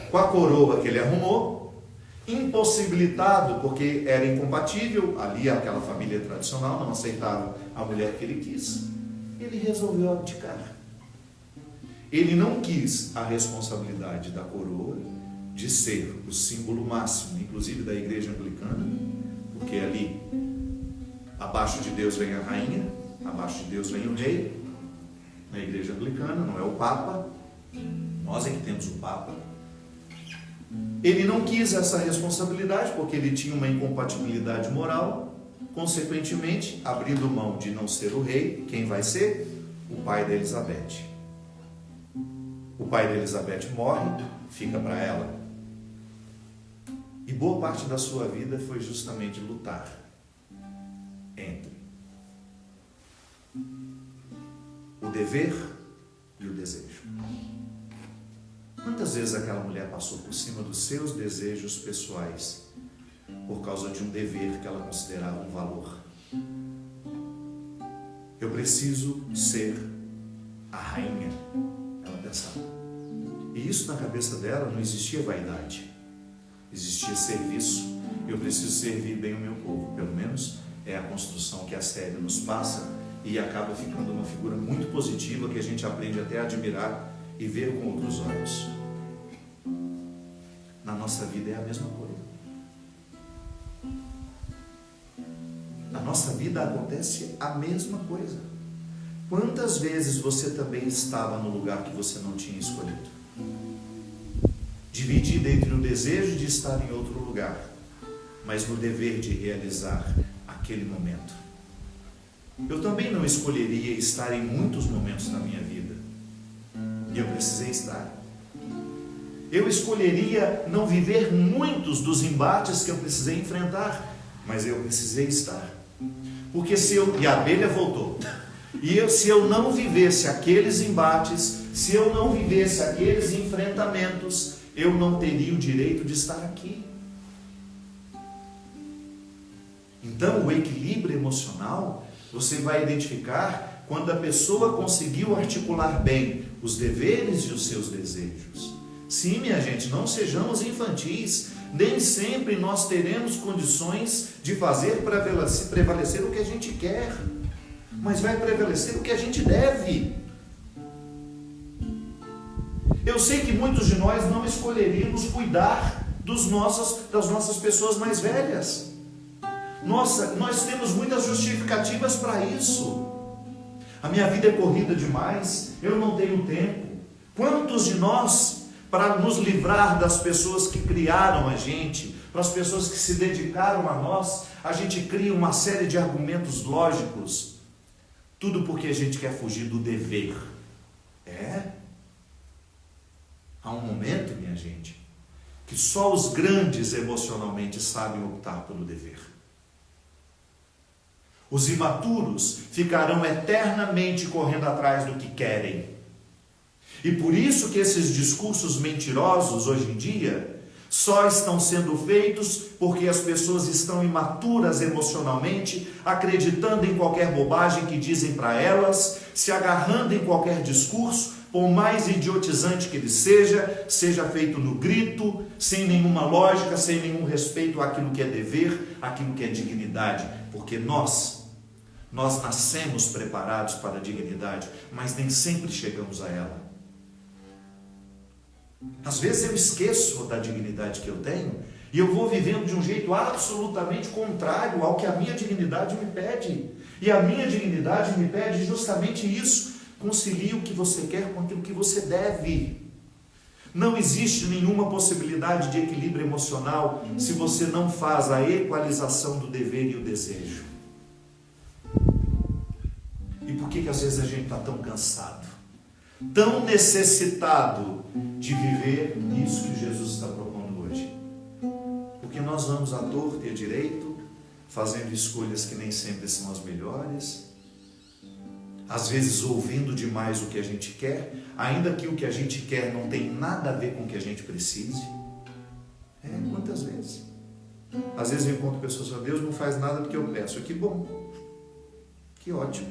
Speaker 1: com a coroa que ele arrumou, impossibilitado porque era incompatível, ali aquela família tradicional não aceitava a mulher que ele quis, ele resolveu abdicar. Ele não quis a responsabilidade da coroa de ser o símbolo máximo, inclusive da igreja anglicana, porque ali abaixo de Deus vem a rainha, abaixo de Deus vem o rei. Na igreja anglicana não é o Papa, nós é que temos o Papa. Ele não quis essa responsabilidade porque ele tinha uma incompatibilidade moral, consequentemente, abrindo mão de não ser o rei, quem vai ser? O pai da Elizabeth. O pai da Elizabeth morre, fica para ela. E boa parte da sua vida foi justamente lutar entre o dever e o desejo. Quantas vezes aquela mulher passou por cima dos seus desejos pessoais por causa de um dever que ela considerava um valor? Eu preciso ser a rainha, ela pensava. E isso na cabeça dela não existia vaidade, existia serviço. Eu preciso servir bem o meu povo, pelo menos é a construção que a série nos passa, e acaba ficando uma figura muito positiva que a gente aprende até a admirar e ver com outros olhos. Na nossa vida é a mesma coisa. nossa vida acontece a mesma coisa. Quantas vezes você também estava no lugar que você não tinha escolhido? Dividido entre o desejo de estar em outro lugar, mas no dever de realizar aquele momento. Eu também não escolheria estar em muitos momentos da minha vida, e eu precisei estar. Eu escolheria não viver muitos dos embates que eu precisei enfrentar, mas eu precisei estar. Porque e a abelha voltou. Se eu não vivesse aqueles embates, se eu não vivesse aqueles enfrentamentos, eu não teria o direito de estar aqui. Então, o equilíbrio emocional, você vai identificar quando a pessoa conseguiu articular bem os deveres e os seus desejos. Sim, minha gente, não sejamos infantis. Nem sempre nós teremos condições de fazer prevalecer o que a gente quer, mas vai prevalecer o que a gente deve. Eu sei que muitos de nós não escolheríamos cuidar das nossas pessoas mais velhas. Nós temos muitas justificativas para isso. A minha vida é corrida demais, eu não tenho tempo. Quantos de nós, para nos livrar das pessoas que criaram a gente, para as pessoas que se dedicaram a nós, a gente cria uma série de argumentos lógicos, tudo porque a gente quer fugir do dever. Há um momento, minha gente, que só os grandes emocionalmente sabem optar pelo dever. Os imaturos ficarão eternamente correndo atrás do que querem. E por isso que esses discursos mentirosos hoje em dia só estão sendo feitos porque as pessoas estão imaturas emocionalmente, acreditando em qualquer bobagem que dizem para elas, se agarrando em qualquer discurso, por mais idiotizante que ele seja feito no grito, sem nenhuma lógica, sem nenhum respeito àquilo que é dever, àquilo que é dignidade, porque nós nascemos preparados para a dignidade, mas nem sempre chegamos a ela. Às vezes eu esqueço da dignidade que eu tenho e eu vou vivendo de um jeito absolutamente contrário ao que a minha dignidade me pede. E a minha dignidade me pede justamente isso: concilie o que você quer com aquilo que você deve. Não existe nenhuma possibilidade de equilíbrio emocional se você não faz a equalização do dever e o desejo. E por que às vezes a gente está tão cansado, tão necessitado de viver isso que Jesus está propondo hoje? Porque nós vamos à torta e à direito, fazendo escolhas que nem sempre são as melhores, às vezes ouvindo demais o que a gente quer, ainda que o que a gente quer não tem nada a ver com o que a gente precise. Quantas vezes? Às vezes eu encontro pessoas que falam: Deus não faz nada do que eu peço. Que bom, que ótimo,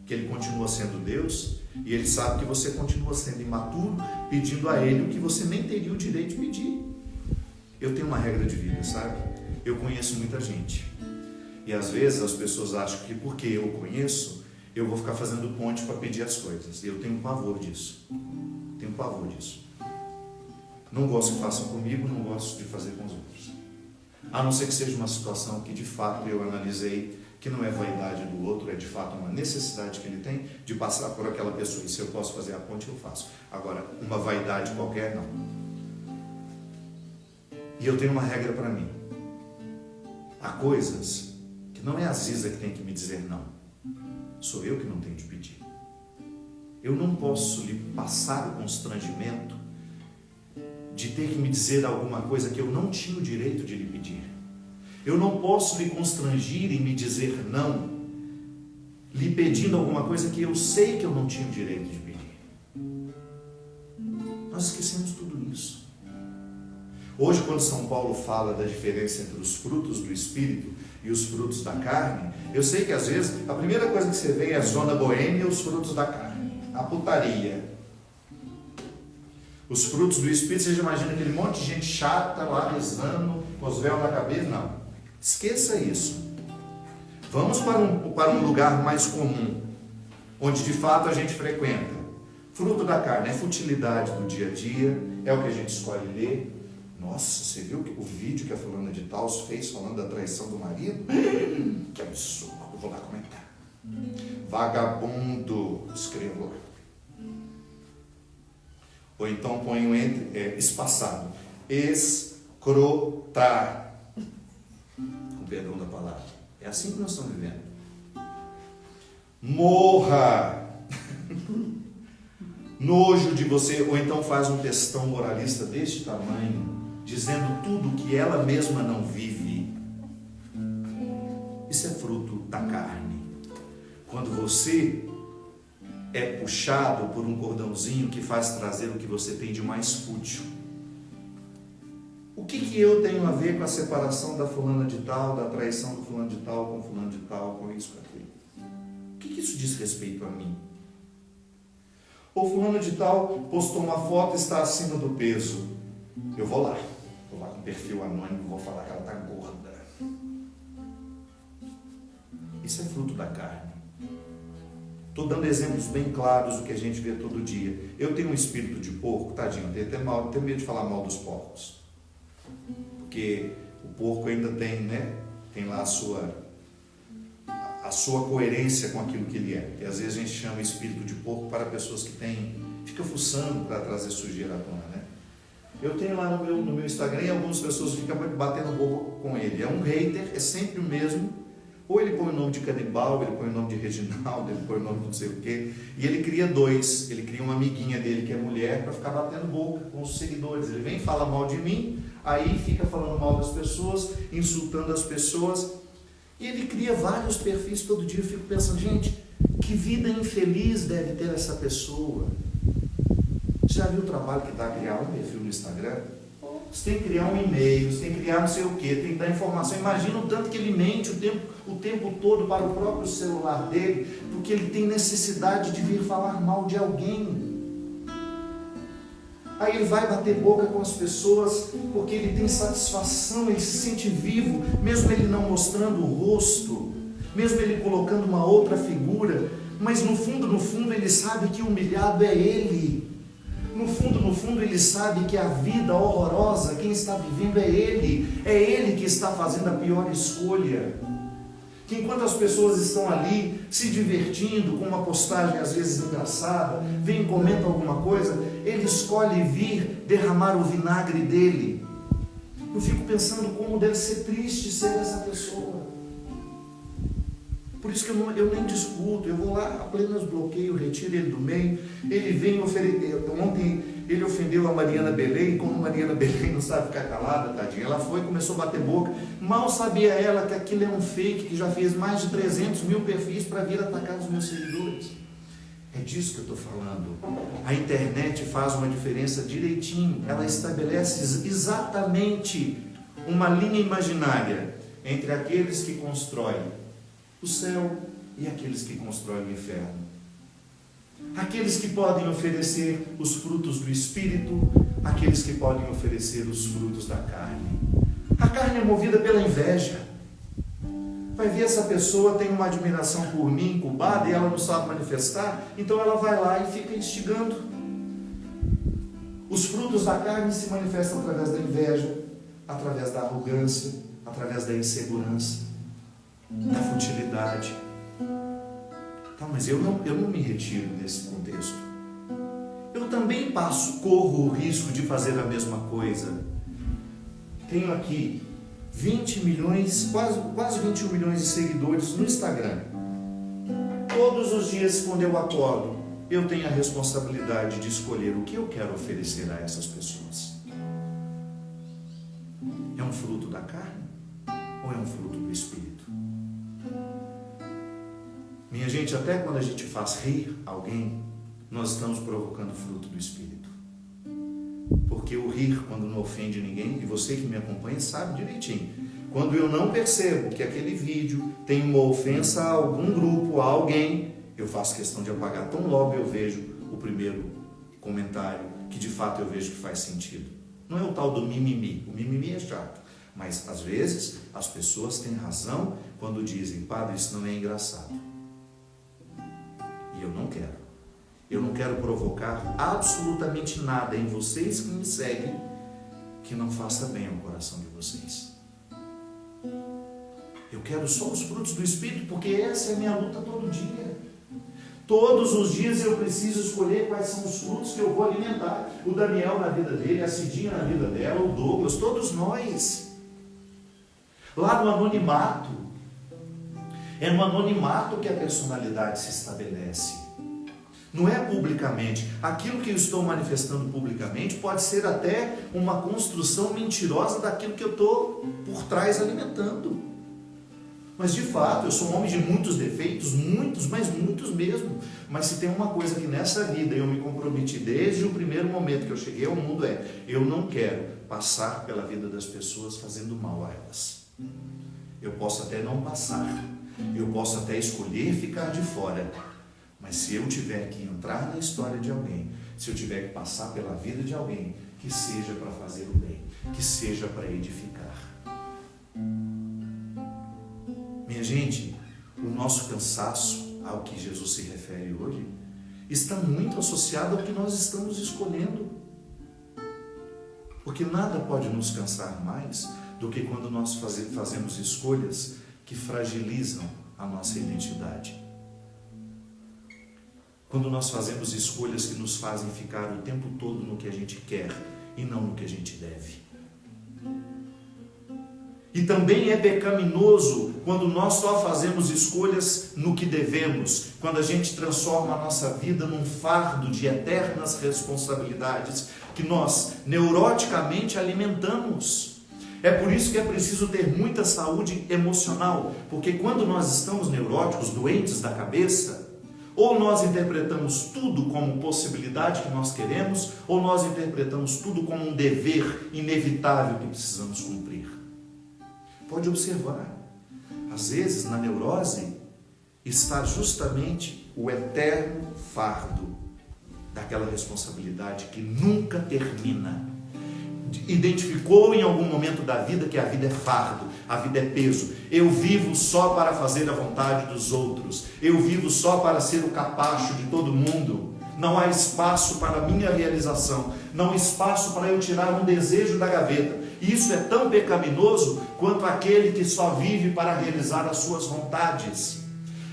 Speaker 1: que Ele continua sendo Deus e Ele sabe que você continua sendo imaturo, pedindo a Ele o que você nem teria o direito de pedir. Eu tenho uma regra de vida, sabe? Eu conheço muita gente e às vezes as pessoas acham que porque eu conheço, eu vou ficar fazendo ponte para pedir as coisas. Eu tenho pavor disso. Não gosto que façam comigo, não gosto de fazer com os outros. A não ser que seja uma situação que de fato eu analisei, que não é vaidade do outro, é de fato uma necessidade que ele tem de passar por aquela pessoa. E se eu posso fazer a ponte, eu faço. Agora, uma vaidade qualquer, não. E eu tenho uma regra para mim. Há coisas que não é a Ziza que tem que me dizer não. Sou eu que não tenho de pedir. Eu não posso lhe passar o constrangimento de ter que me dizer alguma coisa que eu não tinha o direito de lhe pedir. Eu não posso lhe constrangir em me dizer não, lhe pedindo alguma coisa que eu sei que eu não tinha o direito de pedir. Nós esquecemos tudo isso. Hoje, quando São Paulo fala da diferença entre os frutos do Espírito e os frutos da carne, eu sei que às vezes a primeira coisa que você vê é a zona boêmia e os frutos da carne, a putaria. Os frutos do Espírito, você já imagina aquele monte de gente chata lá rezando, com os véus na cabeça? Não. Esqueça isso. Vamos para um lugar mais comum, onde de fato a gente frequenta. Fruto da carne é futilidade do dia a dia, é o que a gente escolhe ler, Nossa, você viu o vídeo que a fulana de tal fez falando da traição do marido? Que absurdo, eu vou lá comentar. Vagabundo, escrevo lá. Ou então ponho entre, espaçado, escrotar, com perdão da palavra. É assim que nós estamos vivendo. Morra, nojo de você. Ou então faz um textão moralista deste tamanho, dizendo tudo que ela mesma não vive. Isso é fruto da carne. Quando você é puxado por um cordãozinho que faz trazer o que você tem de mais fútil. O que eu tenho a ver com a separação da fulana de tal, da traição do fulano de tal, com fulano de tal, com isso, com aquilo? O que isso diz respeito a mim? Ou fulano de tal postou uma foto e está acima do peso. Eu vou lá com perfil anônimo, vou falar que ela está gorda. Isso é fruto da carne. Estou dando exemplos bem claros do que a gente vê todo dia. Eu tenho um espírito de porco, tadinho, tenho medo de falar mal dos porcos. Porque o porco ainda tem, né? Tem lá a sua coerência com aquilo que ele é. E às vezes a gente chama espírito de porco para pessoas que fica fuçando para trazer sujeira à tona, né? Eu tenho lá no meu Instagram e algumas pessoas ficam batendo boca com ele. É um hater, é sempre o mesmo. Ou ele põe o nome de canibal, ele põe o nome de Reginaldo, ele põe o nome de não sei o quê. E ele cria dois. Ele cria uma amiguinha dele que é mulher para ficar batendo boca com os seguidores. Ele vem, fala mal de mim, aí fica falando mal das pessoas, insultando as pessoas. E ele cria vários perfis todo dia. Eu fico pensando, gente, que vida infeliz deve ter essa pessoa. Você já viu o trabalho que dá criar um perfil no Instagram? Você tem que criar um e-mail, você tem que criar não sei o quê, tem que dar informação. Imagina o tanto que ele mente o tempo todo para o próprio celular dele, porque ele tem necessidade de vir falar mal de alguém. Aí ele vai bater boca com as pessoas, porque ele tem satisfação, ele se sente vivo, mesmo ele não mostrando o rosto, mesmo ele colocando uma outra figura, mas no fundo ele sabe que o humilhado é ele. No fundo ele sabe que a vida horrorosa, quem está vivendo é ele que está fazendo a pior escolha. Que enquanto as pessoas estão ali se divertindo com uma postagem às vezes engraçada, vem e comenta alguma coisa, ele escolhe vir derramar o vinagre dele. Eu fico pensando como deve ser triste ser essa pessoa. Por isso que eu nem discuto, eu vou lá, apenas bloqueio, retiro ele do meio. Ele vem oferecer. Ontem ele ofendeu a Mariana Belém, como Mariana Belém não sabe ficar calada, tadinha. Ela foi e começou a bater boca. Mal sabia ela que aquilo é um fake, que já fez mais de 300 mil perfis para vir atacar os meus seguidores. É disso que eu estou falando. A internet faz uma diferença direitinho. Ela estabelece exatamente uma linha imaginária entre aqueles que constroem o céu e aqueles que constroem o inferno. Aqueles que podem oferecer os frutos do Espírito, aqueles que podem oferecer os frutos da carne. A carne é movida pela inveja. Vai ver essa pessoa tem uma admiração por mim incubada e ela não sabe manifestar, então ela vai lá e fica instigando. Os frutos da carne se manifestam através da inveja, através da arrogância, através da insegurança, da futilidade. Tá, mas eu não me retiro desse contexto. Eu também corro o risco de fazer a mesma coisa. Tenho aqui 20 milhões, quase 21 milhões de seguidores no Instagram. Todos os dias, quando eu acordo, eu tenho a responsabilidade de escolher o que eu quero oferecer a essas pessoas. É um fruto da carne ou é um fruto do Espírito? Minha gente, até quando a gente faz rir alguém, nós estamos provocando fruto do Espírito. Porque o rir, quando não ofende ninguém, e você que me acompanha sabe direitinho, quando eu não percebo que aquele vídeo tem uma ofensa a algum grupo, a alguém, eu faço questão de apagar. Tão logo eu vejo o primeiro comentário, que de fato eu vejo que faz sentido. Não é o tal do mimimi. O mimimi é chato. Mas, às vezes, as pessoas têm razão quando dizem, padre, isso não é engraçado. E eu não quero. Eu não quero provocar absolutamente nada em vocês que me seguem que não faça bem ao coração de vocês. Eu quero só os frutos do Espírito, porque essa é a minha luta todo dia. Todos os dias eu preciso escolher quais são os frutos que eu vou alimentar. O Daniel na vida dele, a Cidinha na vida dela, o Douglas, todos nós. Lá no anonimato. É no anonimato que a personalidade se estabelece. Não é publicamente. Aquilo que eu estou manifestando publicamente pode ser até uma construção mentirosa daquilo que eu estou por trás alimentando. Mas de fato, eu sou um homem de muitos defeitos, muitos, mas muitos mesmo. Mas se tem uma coisa que nessa vida eu me comprometi desde o primeiro momento que eu cheguei ao mundo eu não quero passar pela vida das pessoas fazendo mal a elas. Eu posso até não passar, eu posso até escolher ficar de fora, mas se eu tiver que entrar na história de alguém, se eu tiver que passar pela vida de alguém, que seja para fazer o bem, que seja para edificar. Minha gente, o nosso cansaço, ao que Jesus se refere hoje, está muito associado ao que nós estamos escolhendo. Porque nada pode nos cansar mais do que quando nós fazemos escolhas que fragilizam a nossa identidade. Quando nós fazemos escolhas que nos fazem ficar o tempo todo no que a gente quer e não no que a gente deve. E também é pecaminoso quando nós só fazemos escolhas no que devemos, quando a gente transforma a nossa vida num fardo de eternas responsabilidades que nós neuroticamente alimentamos. É por isso que é preciso ter muita saúde emocional, porque quando nós estamos neuróticos, doentes da cabeça, ou nós interpretamos tudo como possibilidade que nós queremos, ou nós interpretamos tudo como um dever inevitável que precisamos cumprir. Pode observar, às vezes na neurose está justamente o eterno fardo daquela responsabilidade que nunca termina. Identificou em algum momento da vida que a vida é fardo, a vida é peso. Eu vivo só para fazer a vontade dos outros, eu vivo só para ser o capacho de todo mundo. Não há espaço para a minha realização, não há espaço para eu tirar um desejo da gaveta. Isso é tão pecaminoso quanto aquele que só vive para realizar as suas vontades.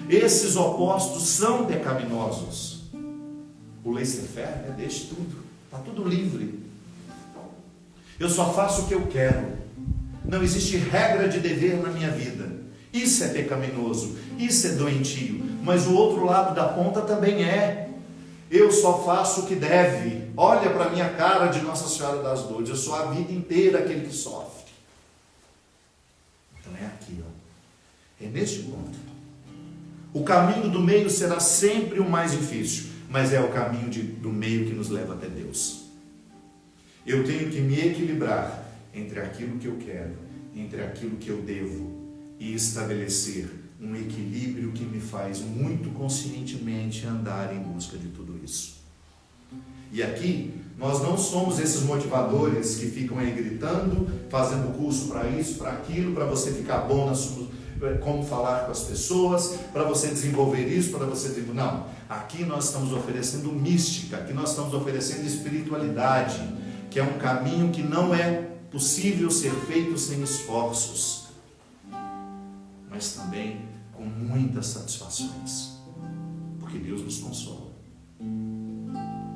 Speaker 1: Esses opostos são pecaminosos. O laissez-faire, deixe tudo, está tudo livre. Eu só faço o que eu quero. Não existe regra de dever na minha vida. Isso é pecaminoso, isso é doentio. Mas o outro lado da ponta também é. Eu só faço o que deve. Olha para a minha cara de Nossa Senhora das Dores. Eu sou a vida inteira aquele que sofre. Então é aqui, ó. É neste ponto. O caminho do meio será sempre o mais difícil, mas é o caminho do meio que nos leva até Deus. Eu tenho que me equilibrar entre aquilo que eu quero, entre aquilo que eu devo, e estabelecer um equilíbrio que me faz muito conscientemente andar em busca de tudo isso. E aqui, nós não somos esses motivadores que ficam aí gritando, fazendo curso para isso, para aquilo, para você ficar bom como falar com as pessoas, para você desenvolver isso, para você desenvolver... Não, aqui nós estamos oferecendo mística, aqui nós estamos oferecendo espiritualidade, que é um caminho que não é possível ser feito sem esforços, mas também com muitas satisfações, porque Deus nos consola.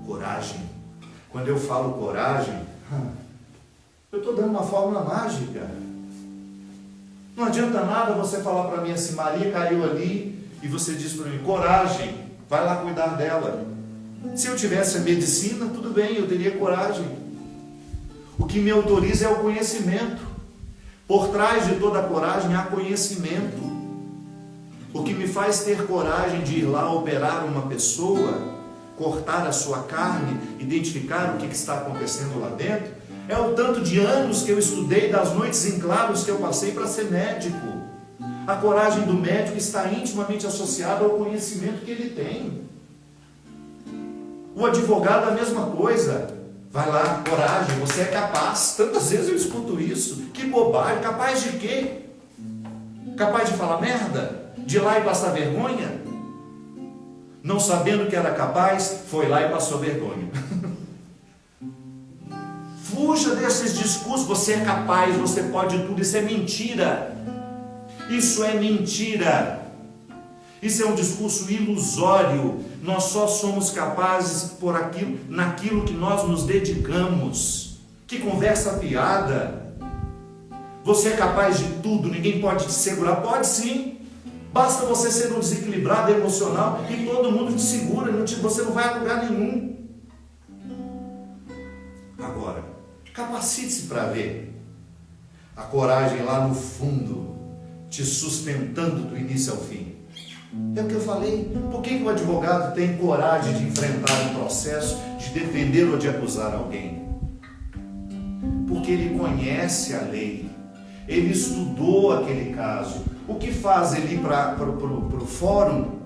Speaker 1: Coragem. Quando eu falo coragem, eu estou dando uma fórmula mágica. Não adianta nada você falar para mim assim, Maria caiu ali, e você diz para mim, coragem, vai lá cuidar dela. Se eu tivesse a medicina, tudo bem, eu teria coragem. O que me autoriza é o conhecimento. Por trás de toda a coragem há conhecimento. O que me faz ter coragem de ir lá operar uma pessoa, cortar a sua carne, identificar o que está acontecendo lá dentro, é o tanto de anos que eu estudei, das noites em claros que eu passei para ser médico. A coragem do médico está intimamente associada ao conhecimento que ele tem. O advogado, a mesma coisa. Vai lá, coragem, você é capaz. Tantas vezes eu escuto isso. Que bobagem, capaz de quê? Capaz de falar merda? De ir lá e passar vergonha? Não sabendo que era capaz, foi lá e passou vergonha. Fuja desses discursos, você é capaz, você pode tudo, isso é mentira. Isso é mentira. Isso é um discurso ilusório. Nós só somos capazes por aquilo, naquilo que nós nos dedicamos. Que conversa fiada. Você é capaz de tudo, ninguém pode te segurar. Pode sim. Basta você ser um desequilibrado emocional e todo mundo te segura, você não vai a lugar nenhum. Agora, capacite-se para ver a coragem lá no fundo, te sustentando do início ao fim. É o que eu falei. Por que o advogado tem coragem de enfrentar um processo, de defender ou de acusar alguém? Porque ele conhece a lei, ele estudou aquele caso. O que faz ele ir para o fórum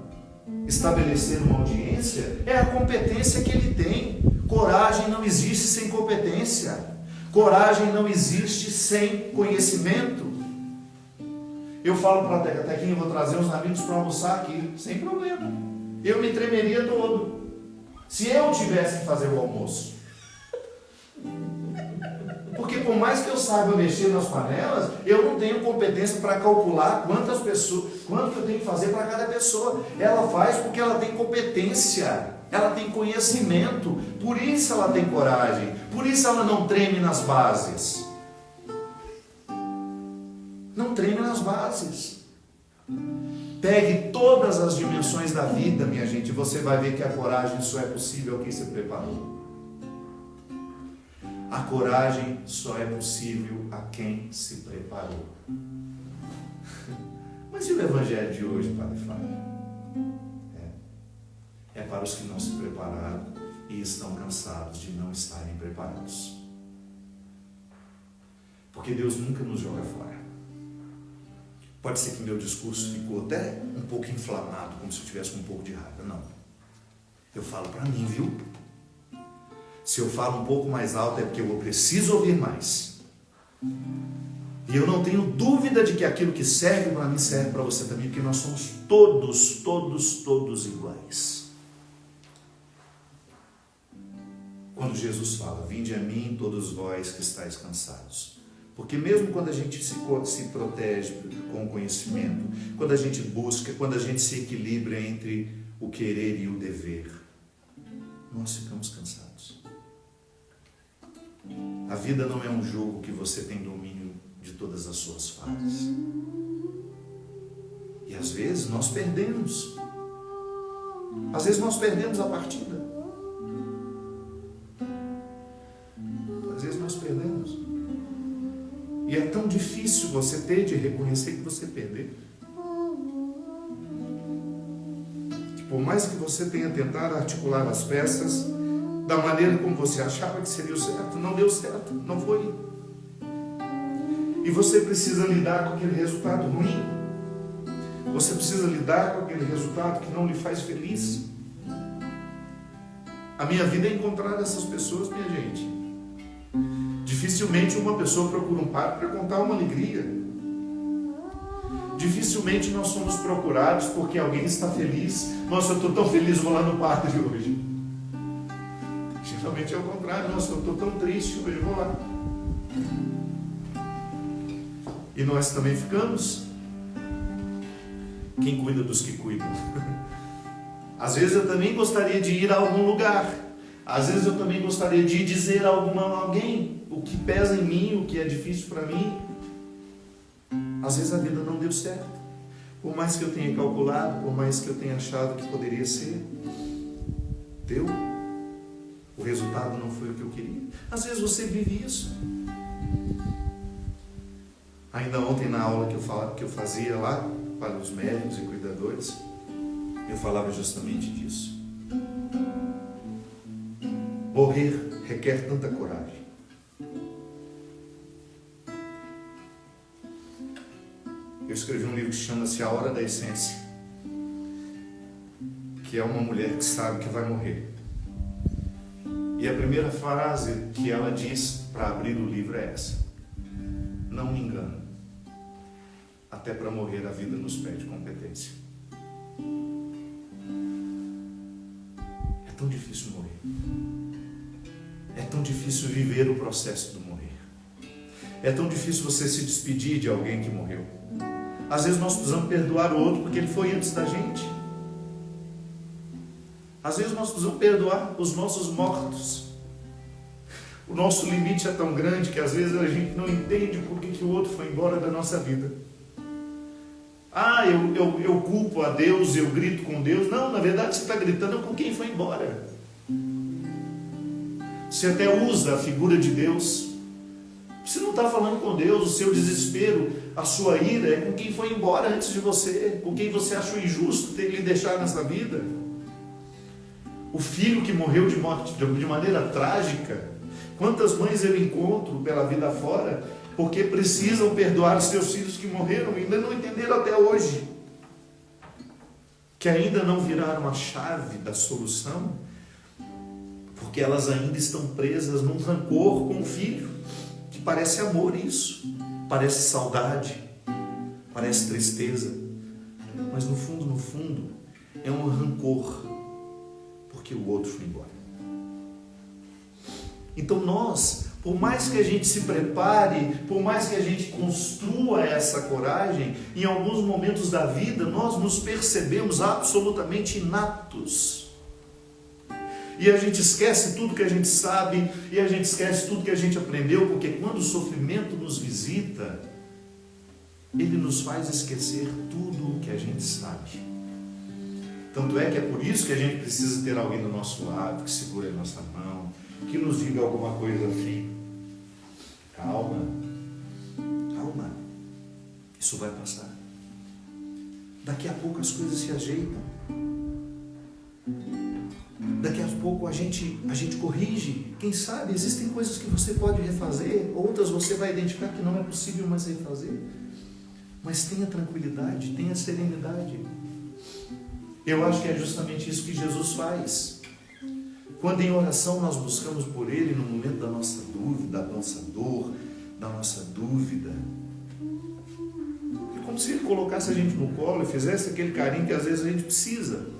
Speaker 1: estabelecer uma audiência é a competência que ele tem. Coragem não existe sem competência. Coragem não existe sem conhecimento. Eu falo para a Tequinha, vou trazer os amigos para almoçar aqui, sem problema. Eu me tremeria todo. Se eu tivesse que fazer o almoço. Porque por mais que eu saiba mexer nas panelas, eu não tenho competência para calcular quantas pessoas, quanto eu tenho que fazer para cada pessoa. Ela faz porque ela tem competência, ela tem conhecimento, por isso ela tem coragem, por isso ela não treme nas bases. Não treme nas bases. Pegue todas as dimensões da vida, minha gente, e você vai ver que a coragem só é possível a quem se preparou. A coragem só é possível a quem se preparou. Mas e o evangelho de hoje, Padre Fábio? É para os que não se prepararam e estão cansados de não estarem preparados. Porque Deus nunca nos joga fora. Pode ser que meu discurso ficou até um pouco inflamado, como se eu tivesse com um pouco de raiva. Não. Eu falo para mim, viu? Se eu falo um pouco mais alto é porque eu preciso ouvir mais. E eu não tenho dúvida de que aquilo que serve para mim serve para você também, porque nós somos todos iguais. Quando Jesus fala, vinde a mim todos vós que estáis cansados. Porque mesmo quando a gente se protege com o conhecimento, quando a gente busca, quando a gente se equilibra entre o querer e o dever, nós ficamos cansados. A vida não é um jogo que você tem domínio de todas as suas fases. E às vezes nós perdemos. Às vezes nós perdemos a partida. Às vezes nós perdemos. E é tão difícil você ter de reconhecer que você perdeu. Que por mais que você tenha tentado articular as peças da maneira como você achava que seria o certo, não deu certo, não foi. E você precisa lidar com aquele resultado ruim. Você precisa lidar com aquele resultado que não lhe faz feliz. A minha vida é encontrar essas pessoas, minha gente. Dificilmente uma pessoa procura um padre para contar uma alegria. Dificilmente nós somos procurados porque alguém está feliz. Nossa, eu estou tão feliz, vou lá no padre hoje. Geralmente é o contrário. Nossa, eu estou tão triste hoje, vou lá. E nós também ficamos. Quem cuida dos que cuidam? Às vezes eu também gostaria de ir a algum lugar. Às vezes eu também gostaria de dizer a alguém o que pesa em mim, o que é difícil para mim. Às vezes a vida não deu certo. Por mais que eu tenha calculado, por mais que eu tenha achado que poderia ser, deu. O resultado não foi o que eu queria. Às vezes você vive isso. Ainda ontem na aula que eu fazia lá para os médicos e cuidadores, eu falava justamente disso. Morrer requer tanta coragem. Eu escrevi um livro que chama-se A Hora da Essência, que é uma mulher que sabe que vai morrer. E a primeira frase que ela diz para abrir o livro é essa: não me engano, até para morrer a vida nos pede competência. É tão difícil morrer. É tão tão difícil viver o processo do morrer. É tão difícil você se despedir de alguém que morreu. Às vezes nós precisamos perdoar o outro porque ele foi antes da gente. Às vezes nós precisamos perdoar os nossos mortos. O nosso limite é tão grande que às vezes a gente não entende por que o outro foi embora da nossa vida. Eu culpo a Deus, eu grito com Deus. Não, na verdade você está gritando com quem foi embora. Você até usa a figura de Deus. Você não está falando com Deus. O seu desespero, a sua ira é com quem foi embora antes de você, com quem você achou injusto ter que lhe deixar nessa vida. O filho que morreu de maneira trágica. Quantas mães eu encontro pela vida fora porque precisam perdoar os seus filhos que morreram e ainda não entenderam até hoje, que ainda não viraram a chave da solução, porque elas ainda estão presas num rancor com o filho, que parece amor isso, parece saudade, parece tristeza, mas no fundo é um rancor, porque o outro foi embora. Então nós, por mais que a gente se prepare, por mais que a gente construa essa coragem, em alguns momentos da vida nós nos percebemos absolutamente inatos. E a gente esquece tudo que a gente sabe, e a gente esquece tudo que a gente aprendeu, porque quando o sofrimento nos visita, ele nos faz esquecer tudo o que a gente sabe. Tanto é que é por isso que a gente precisa ter alguém do nosso lado, que segure a nossa mão, que nos diga alguma coisa assim: calma, isso vai passar. Daqui a pouco as coisas se ajeitam. Daqui a pouco a gente corrige. Quem sabe existem coisas que você pode refazer, outras você vai identificar que não é possível mais refazer. Mas tenha tranquilidade, tenha serenidade. Eu acho que é justamente isso que Jesus faz. Quando em oração nós buscamos por Ele no momento da nossa dúvida, da nossa dor, da nossa dúvida. É como se Ele colocasse a gente no colo e fizesse aquele carinho que às vezes a gente precisa.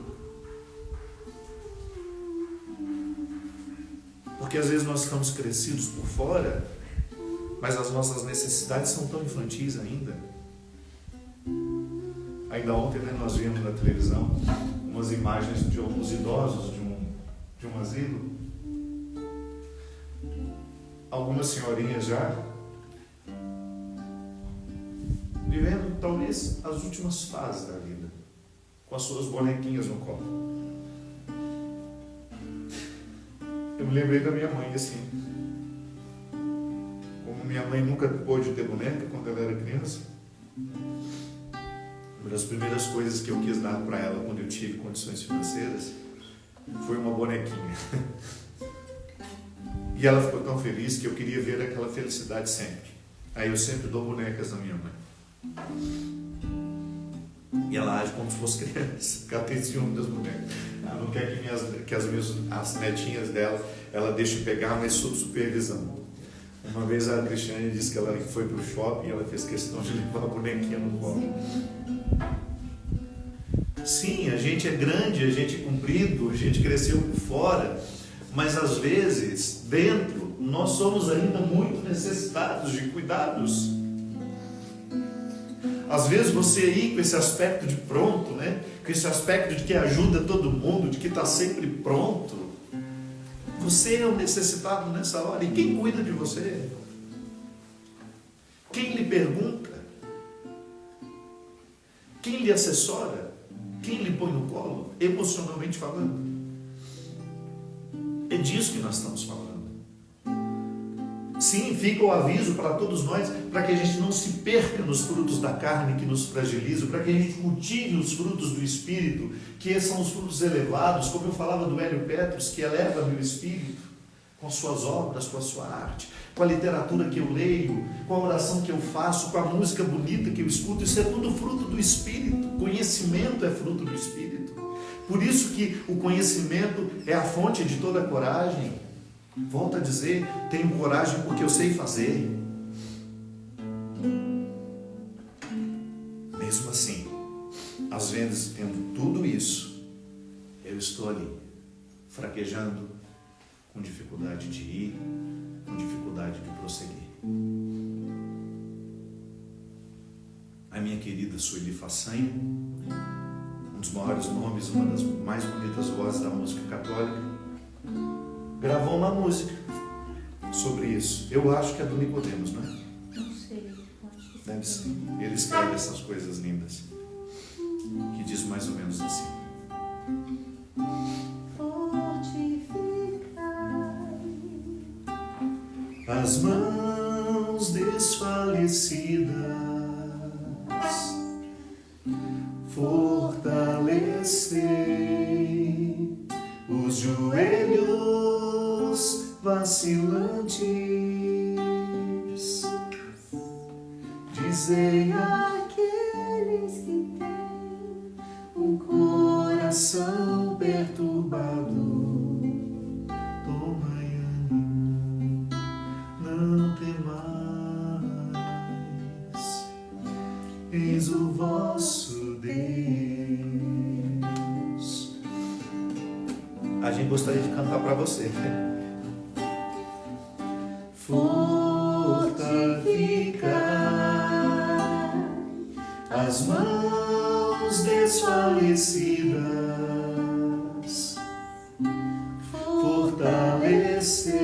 Speaker 1: Porque às vezes nós estamos crescidos por fora, mas as nossas necessidades são tão infantis ainda. Ainda ontem, nós vimos na televisão umas imagens de alguns idosos de um asilo. Algumas senhorinhas já vivendo talvez as últimas fases da vida, com as suas bonequinhas no colo. Eu me lembrei da minha mãe assim. Como minha mãe nunca pôde ter boneca quando ela era criança, uma das primeiras coisas que eu quis dar para ela quando eu tive condições financeiras foi uma bonequinha. E ela ficou tão feliz que eu queria ver aquela felicidade sempre. Aí eu sempre dou bonecas à minha mãe. E ela age como se fosse criança, porque ela tem ciúme das bonecas. Ela não quer que as netinhas dela, ela deixe pegar, mas sob supervisão. Uma vez a Cristiane disse que ela foi para o shopping e ela fez questão de levar a bonequinha no colo. Sim, a gente é grande, a gente é comprido, a gente cresceu por fora, mas às vezes, dentro, nós somos ainda muito necessitados de cuidados. Às vezes você aí com esse aspecto de pronto, com esse aspecto de que ajuda todo mundo, de que está sempre pronto, você é um necessitado nessa hora. E quem cuida de você? Quem lhe pergunta? Quem lhe assessora? Quem lhe põe no colo? Emocionalmente falando. É disso que nós estamos falando. Sim, fica o aviso para todos nós, para que a gente não se perca nos frutos da carne que nos fragilizam, para que a gente cultive os frutos do Espírito, que são os frutos elevados, como eu falava do Hélio Petros, que eleva meu espírito, com as suas obras, com a sua arte, com a literatura que eu leio, com a oração que eu faço, com a música bonita que eu escuto. Isso é tudo fruto do Espírito. Conhecimento é fruto do Espírito. Por isso que o conhecimento é a fonte de toda a coragem. Volto a dizer, tenho coragem porque eu sei fazer. Mesmo assim, às vezes, tendo tudo isso, eu estou ali, fraquejando, com dificuldade de ir, com dificuldade de prosseguir. A minha querida Sueli Façanha, um dos maiores nomes, uma das mais bonitas vozes da música católica, gravou uma música sobre isso. Eu acho que é do Nicodemos, não é?
Speaker 2: Não sei. Acho que
Speaker 1: Deve ser. Ele escreve essas coisas lindas, que diz mais ou menos assim: as mãos desfalecidas, fortalecei os joelhos vacilantes, dizei àqueles que têm o coração perturbado: tomai ânimo, não temais, eis o vosso Deus. A gente gostaria de cantar para você, né? Fortificar as mãos desfalecidas, fortalecer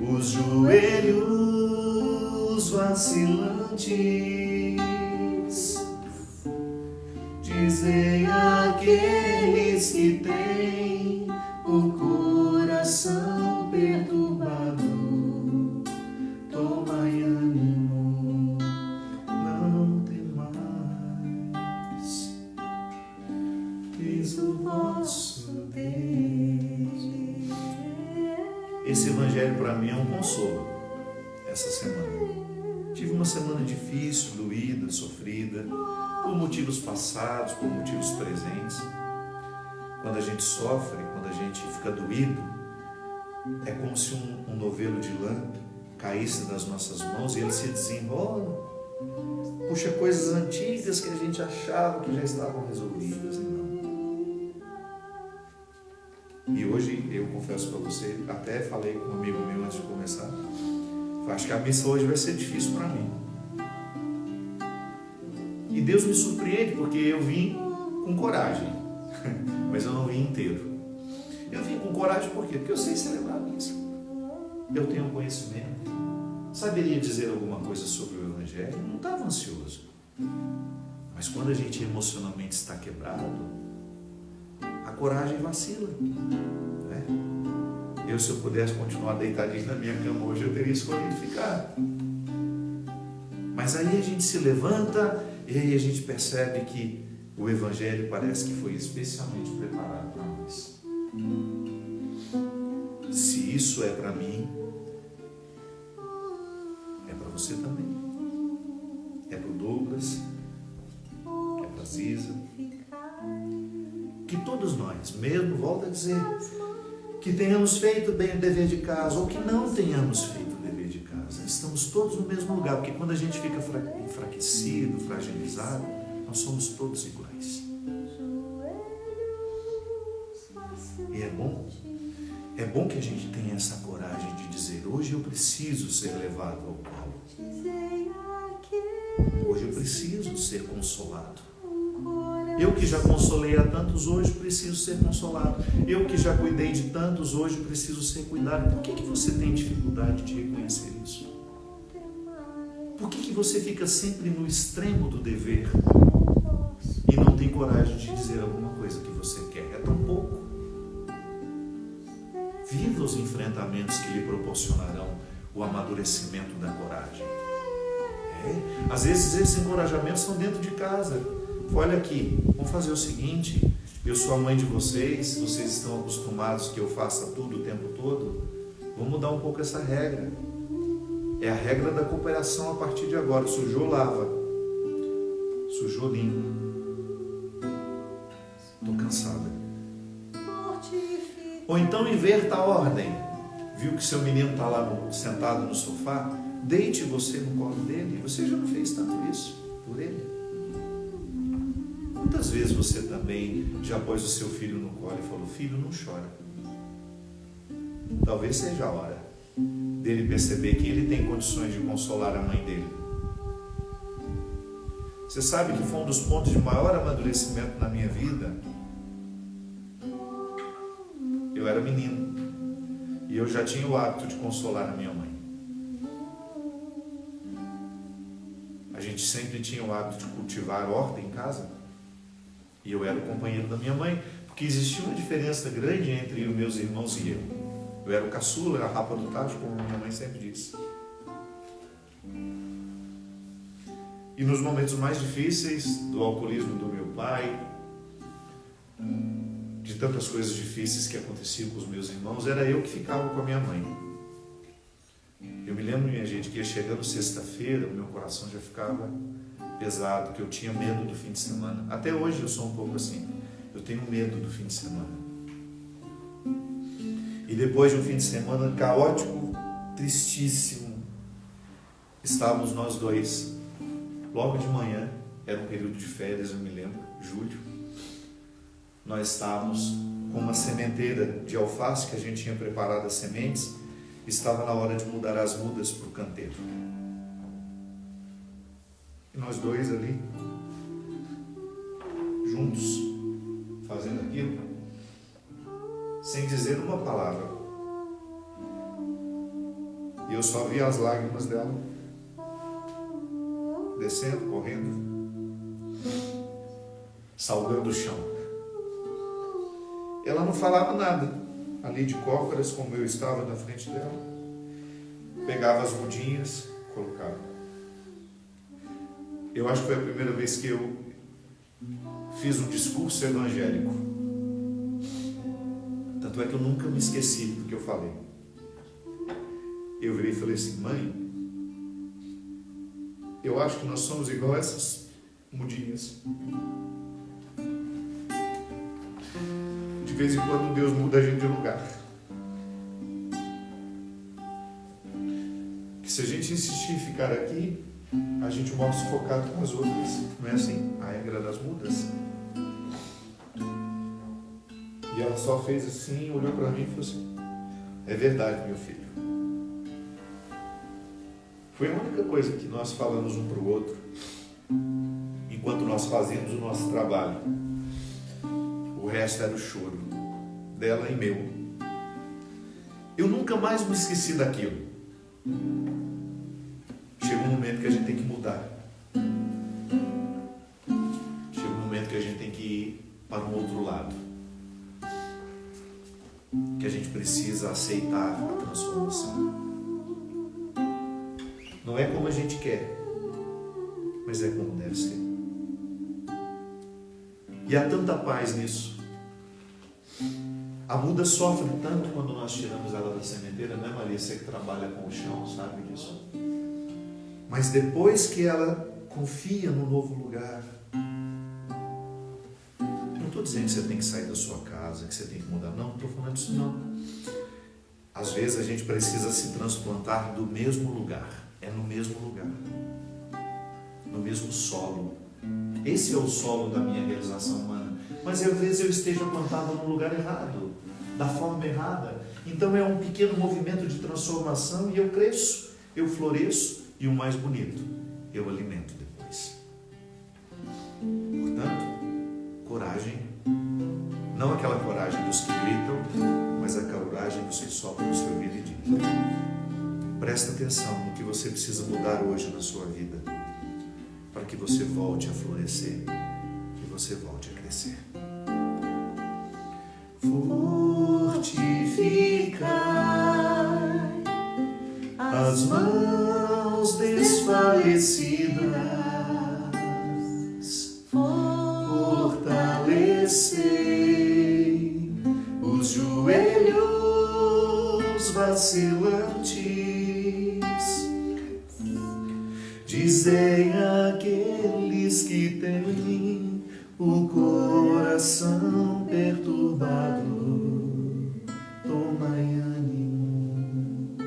Speaker 1: os joelhos vacilantes, dizei àqueles que têm o coração perturbado: tomai ânimo, não temais, eis o vosso Deus. Esse evangelho para mim é um consolo essa semana. Tive uma semana difícil, doída, sofrida, por motivos passados, por motivos presentes. Quando a gente sofre, quando a gente fica doído, é como se um novelo de lã caísse das nossas mãos e ele se desenrola. Puxa, coisas antigas que a gente achava que já estavam resolvidas e não. E hoje, eu confesso para você, até falei com um amigo meu antes de começar, acho que a missa hoje vai ser difícil para mim. E Deus me surpreende, porque eu vim com coragem, mas eu não vim inteiro. Eu vim com coragem por quê? Porque eu sei celebrar a missa. Eu tenho conhecimento. Saberia dizer alguma coisa sobre o Evangelho? Não estava ansioso. Mas quando a gente emocionalmente está quebrado, a coragem vacila. Né? Se eu pudesse continuar deitadinho na minha cama hoje, eu teria escolhido ficar. Mas aí a gente se levanta e aí a gente percebe que o Evangelho parece que foi especialmente preparado para nós. Se isso é para mim, é para você também. É para o Douglas, é para a Ziza. Que todos nós, mesmo, volto a dizer, que tenhamos feito bem o dever de casa ou que não tenhamos feito o dever de casa, estamos todos no mesmo lugar, porque quando a gente fica enfraquecido, fragilizado, nós somos todos iguais. E é bom que a gente tenha essa coragem de dizer: hoje eu preciso ser levado ao colo, hoje eu preciso ser consolado. Eu que já consolei a tantos, hoje preciso ser consolado. Eu que já cuidei de tantos, hoje preciso ser cuidado. Por que você tem dificuldade de reconhecer isso? Por que você fica sempre no extremo do dever e não tem coragem de dizer alguma coisa que você quer? É tão pouco. Viva os enfrentamentos que lhe proporcionarão o amadurecimento da coragem. Às vezes esses encorajamentos estão dentro de casa. Olha aqui, vamos fazer o seguinte: eu sou a mãe de vocês, vocês estão acostumados que eu faça tudo o tempo todo, vamos mudar um pouco essa regra. É a regra da cooperação a partir de agora. Sujou, lava. Sujou, limpa. Estou cansada. Ou então inverta a ordem. Viu que seu menino está lá sentado no sofá? Deite você no colo dele. Você já não fez tanto isso por ele? Quantas vezes você também já pôs o seu filho no colo e falou: filho, não chora. talvez seja a hora dele perceber que ele tem condições de consolar a mãe dele. Você sabe que foi um dos pontos de maior amadurecimento na minha vida. Eu era menino e eu já tinha o hábito de consolar a minha mãe. A gente sempre tinha o hábito de cultivar a horta em casa e eu era o companheiro da minha mãe, porque existia uma diferença grande entre os meus irmãos e eu. Eu era o caçula, a rapa do tacho, como minha mãe sempre disse. E nos momentos mais difíceis do alcoolismo do meu pai, de tantas coisas difíceis que aconteciam com os meus irmãos, era eu que ficava com a minha mãe. Eu me lembro, minha gente, que ia chegando sexta-feira, o meu coração já ficava pesado, que eu tinha medo do fim de semana. Até hoje eu sou um pouco assim. Eu tenho medo do fim de semana. E depois de um fim de semana caótico, tristíssimo, estávamos nós dois. Logo de manhã, era um período de férias, eu me lembro, julho. Nós estávamos com uma sementeira de alface que a gente tinha preparado as sementes. Estava na hora de mudar as mudas para o canteiro. E nós dois ali, juntos, fazendo aquilo, sem dizer uma palavra. E eu só via as lágrimas dela, descendo, correndo, salgando o chão. Ela não falava nada, ali de cócoras, como eu estava na frente dela. Pegava as mudinhas, colocava. Eu acho que foi a primeira vez que eu fiz um discurso evangélico. Tanto é que eu nunca me esqueci do que eu falei. Eu virei e falei assim: mãe, eu acho que nós somos igual a essas mudinhas. De vez em quando Deus muda a gente de lugar. Que se a gente insistir em ficar aqui, a gente morre sufocado com as outras. Não é assim a regra das mudas? E ela só fez assim, olhou para mim e falou assim: é verdade, meu filho. Foi a única coisa que nós falamos um para o outro enquanto nós fazíamos o nosso trabalho. O resto era o choro dela e meu. Eu nunca mais me esqueci daquilo. Chega um momento que a gente tem que mudar. Chega um momento que a gente tem que ir para um outro lado. Que a gente precisa aceitar a transformação. Não é como a gente quer, mas é como deve ser. E há tanta paz nisso. A muda sofre tanto quando nós tiramos ela da sementeira, né, Maria? Você que trabalha com o chão sabe disso. Mas depois que ela confia no novo lugar, não estou dizendo que você tem que sair da sua casa, que você tem que mudar, não estou falando disso não. Às vezes a gente precisa se transplantar do mesmo lugar. É no mesmo lugar, no mesmo solo. Esse é o solo da minha realização humana. Mas às vezes eu esteja plantado no lugar errado, da forma errada. Então é um pequeno movimento de transformação e eu cresço, eu floresço e o mais bonito, eu alimento depois. Portanto, coragem. Não aquela coragem dos que gritam, mas a coragem dos que sopram o seu ouvido e dizem: presta atenção no que você precisa mudar hoje na sua vida, para que você volte a florescer, que você volte a crescer. Fortificai as mãos desfalecidas, fortalecei os joelhos vacilantes. Dizem àqueles que têm o coração perturbado: tomai ânimo,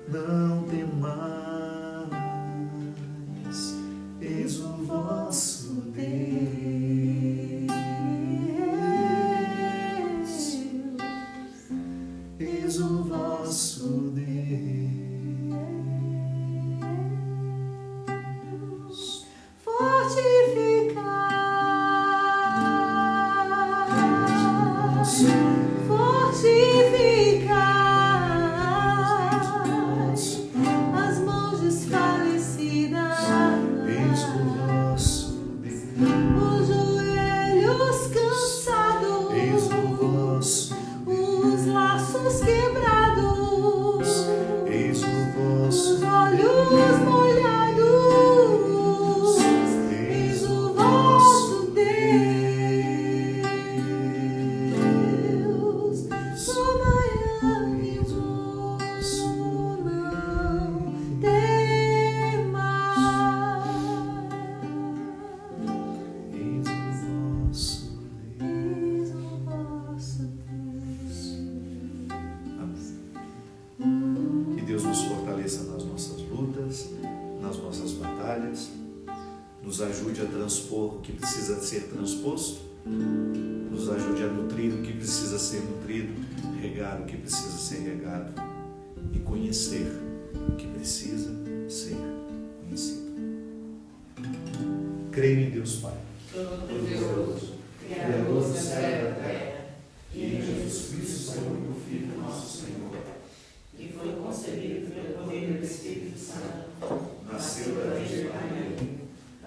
Speaker 1: não temais, eis o vosso Deus, eis o vosso Deus.
Speaker 2: Fortificai as mãos desfalecidas,
Speaker 1: Eis o vosso Deus.
Speaker 2: os joelhos cansados,
Speaker 1: Eis o vosso
Speaker 2: os laços quebrados,
Speaker 1: Eis o
Speaker 2: os
Speaker 1: vosso
Speaker 2: olhos molhados, eis o vosso Deus. Somai-vos, não temais.
Speaker 1: Eis o vosso
Speaker 2: Eis o vosso Deus.
Speaker 1: Amém. Que Deus nos fortaleça nas nossas lutas, nas nossas batalhas, nos ajude a transpor o que precisa ser transposto, nos ajude a nutrir o que precisa ser nutrido, regar o que precisa ser regado e conhecer o que precisa ser conhecido. Creio em Deus Pai,
Speaker 3: Todo-Poderoso, Criador do céu e da terra, e em Jesus Cristo, seu único Filho, nosso Senhor, que foi concebido pelo poder do Espírito Santo,
Speaker 1: nasceu da Virgem Maria,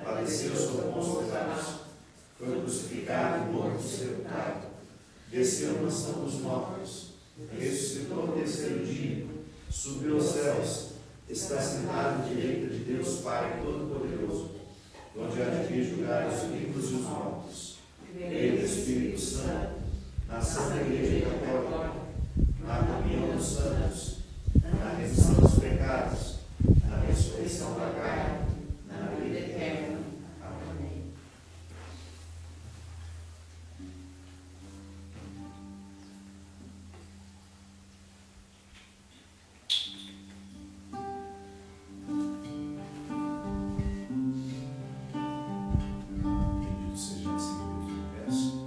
Speaker 1: padeceu sob Pôncio Pilatos, foi crucificado, morto, sepultado, desceu à mansão dos mortos, ressuscitou ao terceiro dia, subiu aos céus, está sentado à direita de Deus Pai Todo-Poderoso, onde há de vir julgar os vivos e os mortos. Creio no Espírito Santo, na Santa Igreja Católica, na comunhão dos santos, na remissão dos pecados, na ressurreição da carne, na vida eterna. Amém. Bendito seja esse Deus do universo,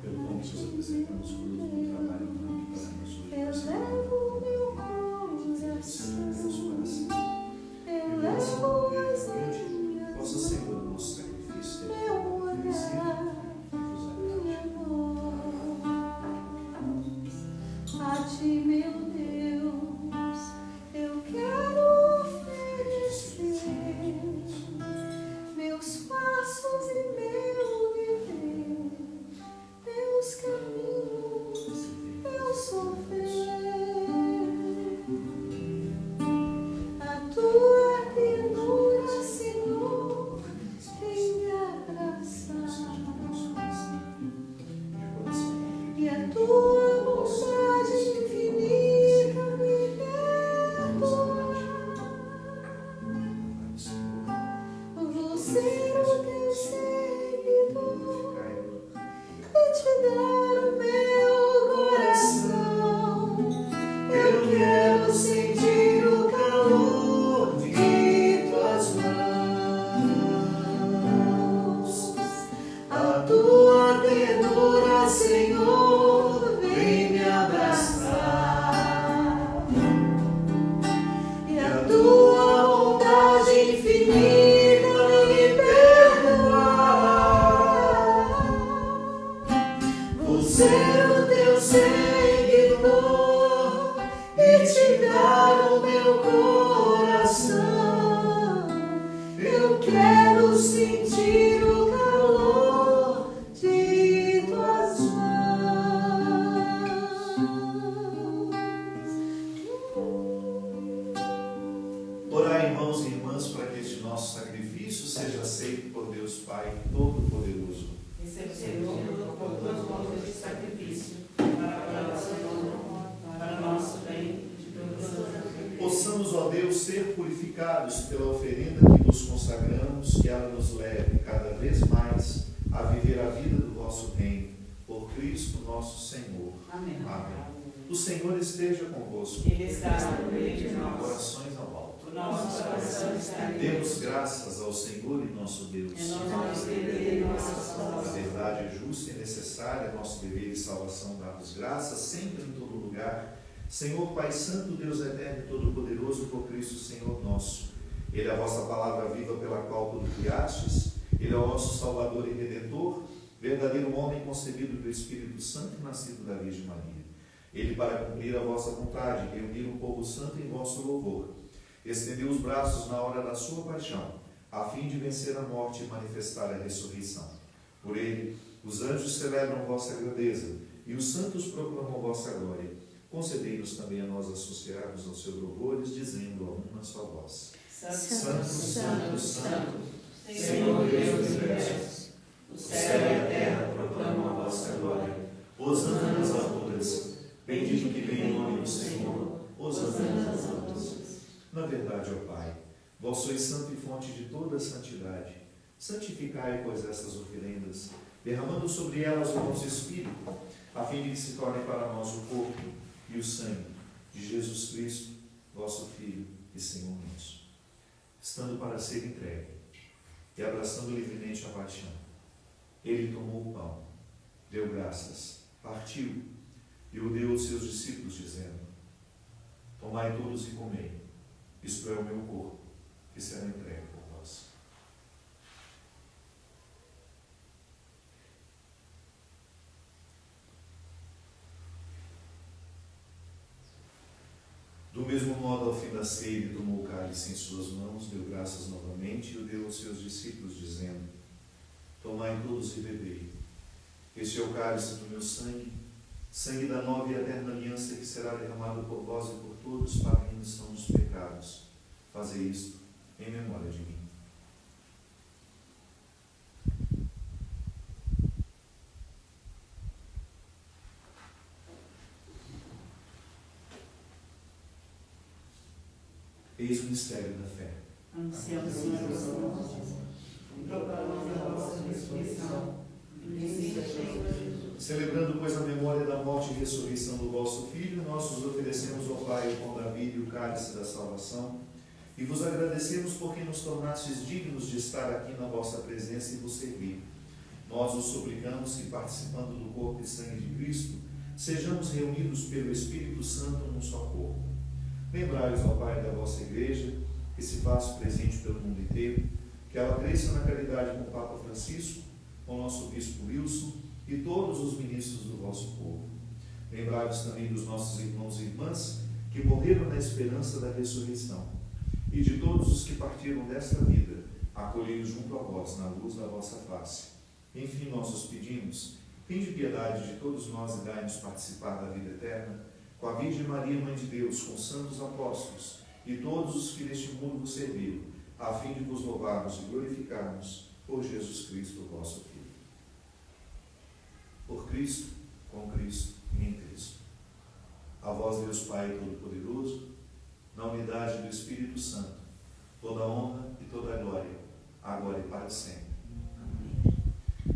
Speaker 1: pelo qual nos apresentamos fruto do trabalho humano que faremos hoje.
Speaker 2: Elevo meu coração,
Speaker 1: Deus para sempre.
Speaker 2: elevo as minhas
Speaker 1: Possa ser o nosso sacrifício ter
Speaker 2: meu
Speaker 1: oferecido
Speaker 2: olhar,
Speaker 1: e vos agrade.
Speaker 2: minha voz, a ti, meu Deus, eu quero oferecer meus passos e meu viver, meus caminhos, meu sofrer, a tua ternura, Senhor, vem me abraçar, e a tua bondade infinita me perdoar. Vou ser o teu seguidor e te dar o meu coração. Eu quero sentir o calor de tuas mãos. A tua ternura, Senhor, vem me abraçar. E a tua bondade infinita me perdoar. Vou ser o teu seguidor e te dar o meu coração. Eu quero sentir o calor de tuas mãos.
Speaker 1: Orai, irmãos e irmãs, para que este nosso sacrifício seja aceito por Deus Pai Todo-Poderoso.
Speaker 3: receba, Senhor, por tuas mãos este sacrifício, para a nossa honra, para o nosso bem, de todas as vidas.
Speaker 1: Possamos, ó Deus, ser purificados pela oferenda que nos consagramos, que ela nos leve cada vez mais a viver a vida do vosso reino, por Cristo nosso Senhor.
Speaker 3: Amém.
Speaker 1: Amém. O Senhor esteja convosco.
Speaker 3: Ele está no meio de nós.
Speaker 1: Corações ao alto.
Speaker 3: O nosso coração está em
Speaker 1: Demos graças ao Senhor e nosso Deus.
Speaker 3: É nosso dever e nossa
Speaker 1: A
Speaker 3: salvação.
Speaker 1: verdade é justa e necessária, nosso dever e salvação, dá-vos graças sempre em todo lugar, Senhor Pai Santo, Deus eterno e todo-poderoso, por Cristo Senhor nosso. Ele é a vossa palavra viva pela qual tudo criastes. Ele é o nosso Salvador e Redentor, verdadeiro homem concebido do Espírito Santo e nascido da Virgem Maria. Ele, para cumprir a vossa vontade, reunir um povo santo em vosso louvor, estendeu os braços na hora da sua paixão, a fim de vencer a morte e manifestar a ressurreição. Por ele, os anjos celebram vossa grandeza e os santos proclamam vossa glória. Concedei-nos também a nós associarmos aos seus louvores, dizendo a uma só voz:
Speaker 3: Santo,
Speaker 2: Santo,
Speaker 3: Santo,
Speaker 2: Santo,
Speaker 3: Senhor Deus do universo, o céu e a terra proclamam a vossa glória.
Speaker 1: Hosana nas alturas, bendito que vem em nome do Senhor, hosana nas alturas. Na verdade, ó Pai, vós sois santo e fonte de toda a santidade. Santificai, pois, essas oferendas, derramando sobre elas o vosso Espírito, a fim de que se tornem para nós o corpo e o sangue de Jesus Cristo, vosso Filho e Senhor nosso. Estando para ser entregue e abraçando livremente a paixão, ele tomou o pão, deu graças, partiu e o deu aos seus discípulos, dizendo: tomai todos e comei, isto é o meu corpo, que será entregue por vós. Do mesmo modo, ao fim da ceia, ele tomou o cálice em suas mãos, deu graças novamente e o deu aos seus discípulos, dizendo: tomai todos e bebei. Este é o cálice do meu sangue, sangue da nova e eterna aliança, que será derramado por vós e por todos para a remissão dos pecados. Fazei isto em memória de mim. Eis o mistério da fé.
Speaker 3: Anunciamos, Senhor, a vossa morte e proclamamos a vossa ressurreição. Bendito seja Jesus.
Speaker 1: Celebrando, pois, a memória da morte e ressurreição do vosso Filho, nós vos oferecemos ao Pai o pão da vida e o cálice da salvação, e vos agradecemos porque nos tornastes dignos de estar aqui na vossa presença e vos servir. Nós os suplicamos que, participando do corpo e sangue de Cristo, sejamos reunidos pelo Espírito Santo num só corpo. Lembrai-vos, ó Pai, da vossa Igreja, que se faz presente pelo mundo inteiro, que ela cresça na caridade com o Papa Francisco, com o nosso Bispo Wilson e todos os ministros do vosso povo. Lembrai-vos também dos nossos irmãos e irmãs que morreram na esperança da ressurreição, e de todos os que partiram desta vida, acolhei-os junto a vós, na luz da vossa face. Enfim, nós os pedimos: tende piedade de todos nós e dai-nos participar da vida eterna, com a Virgem Maria, Mãe de Deus, com os santos apóstolos e todos os que neste mundo vos serviram, a fim de vos louvarmos e glorificarmos por Jesus Cristo, vosso Filho. Por Cristo, com Cristo e em Cristo. A vós, Deus Pai Todo-Poderoso, na unidade do Espírito Santo, toda a honra e toda a glória, agora e para sempre. Amém.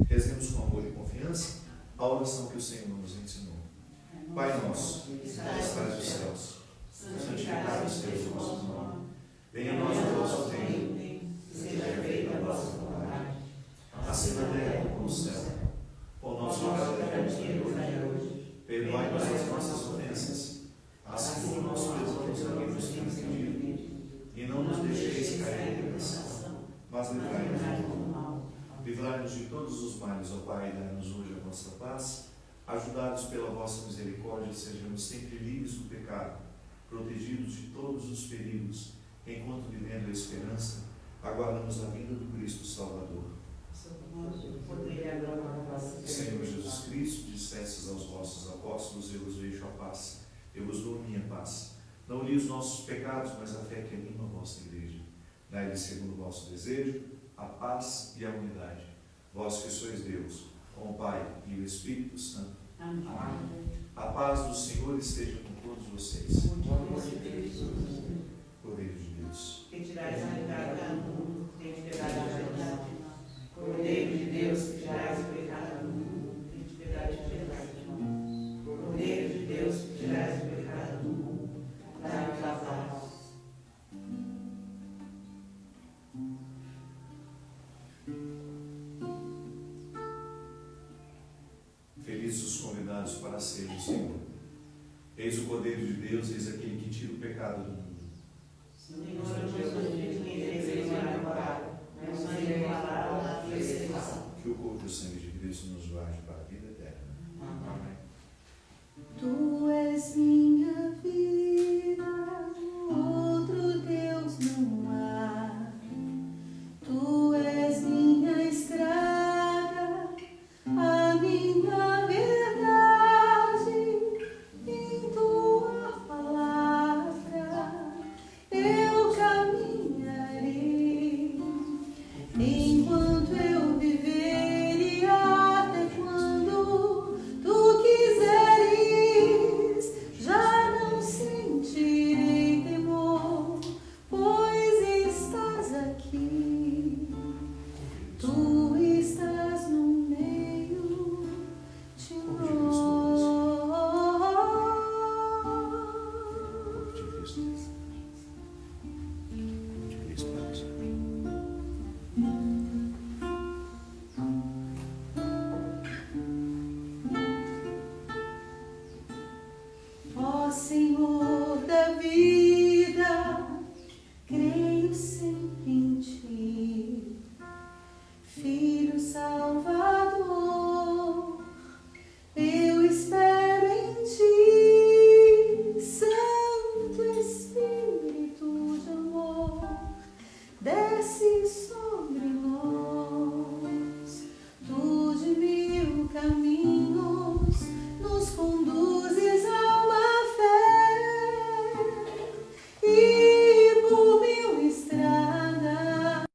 Speaker 1: Rezemos com amor e confiança a oração que o Senhor nos ensinou. Pai nosso, que estás nos céus, santificado seja o vosso nome. Venha a nós o vosso reino, seja feita a vossa vontade, assim na terra como no céu. O nosso cada dia nos dai hoje. Perdoai-nos as nossas ofensas, assim como nós perdoamos a quem nos tem ofendido. E não nos deixeis cair em tentação, mas livrai-nos do mal. Livrai-nos de todos os males, ó Pai, dai-nos hoje a vossa paz. Ajudados pela vossa misericórdia, sejamos sempre livres do pecado, protegidos de todos os perigos, enquanto, vivendo a esperança, aguardamos a vinda do Cristo Salvador. Senhor Jesus Cristo, dissestes aos vossos apóstolos: eu vos deixo a paz, eu vos dou a minha paz. Não olhei os nossos pecados, mas a fé que anima a vossa Igreja. Dai-lhe, segundo o vosso desejo, a paz e a unidade. Vós que sois Deus, com o Pai e o Espírito Santo.
Speaker 3: Amém.
Speaker 1: A paz do Senhor esteja com todos vocês. Cordeiro de Deus,
Speaker 3: Que tirais a pecado do mundo, tem piedade de nós. Cordeiro de Deus, que tirais o pecado do mundo, tem piedade de nós. Cordeiro de Deus, que tirais o pecado do mundo, dai-nos a paz.
Speaker 1: felizes os convidados para a ceia do Senhor. Eis o Cordeiro de Deus, eis aquele que tira o pecado do mundo.
Speaker 3: Senhor, eu sou digno de quem fez a morada, mas não é igualado à perseguição.
Speaker 1: Que o corpo e o sangue de Cristo nos guarde para a vida eterna. Amém.
Speaker 2: Tu és minha vida, outro Deus não há. Tu és minha estrada, a minha verdade, em tua palavra eu caminharei, enquanto eu viver e até quando tu quiseres, já não sentirei temor, pois estás aqui. Tu estás no meio de nós.
Speaker 1: Corpo de Cristo. Corpo de Cristo.
Speaker 2: Ó Senhor da vida, creio sempre em ti, Filho Salvador, eu espero em ti, Santo Espírito de amor, desce sobre nós, tu de mil caminhos nos conduzes a uma fé, e por mil estradas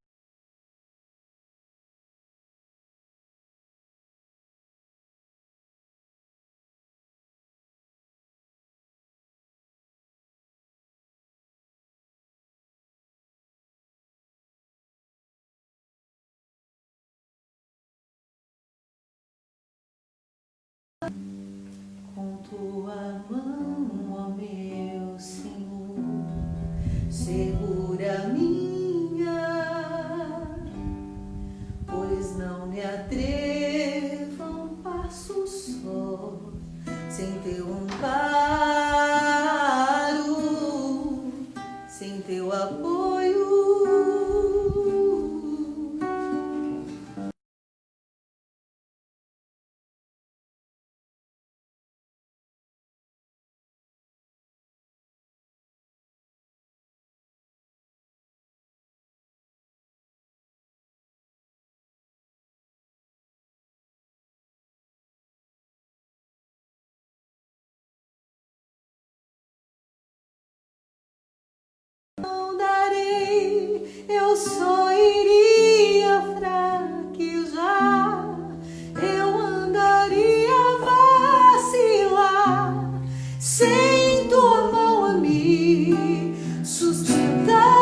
Speaker 2: com tua mão, ó meu Senhor, segura a minha, pois não me atrevo a um passo só, sem teu amparo, sem teu apoio. Não darei, eu só iria fraquejar, eu andaria vacilar, sem tua mão a me sustentar.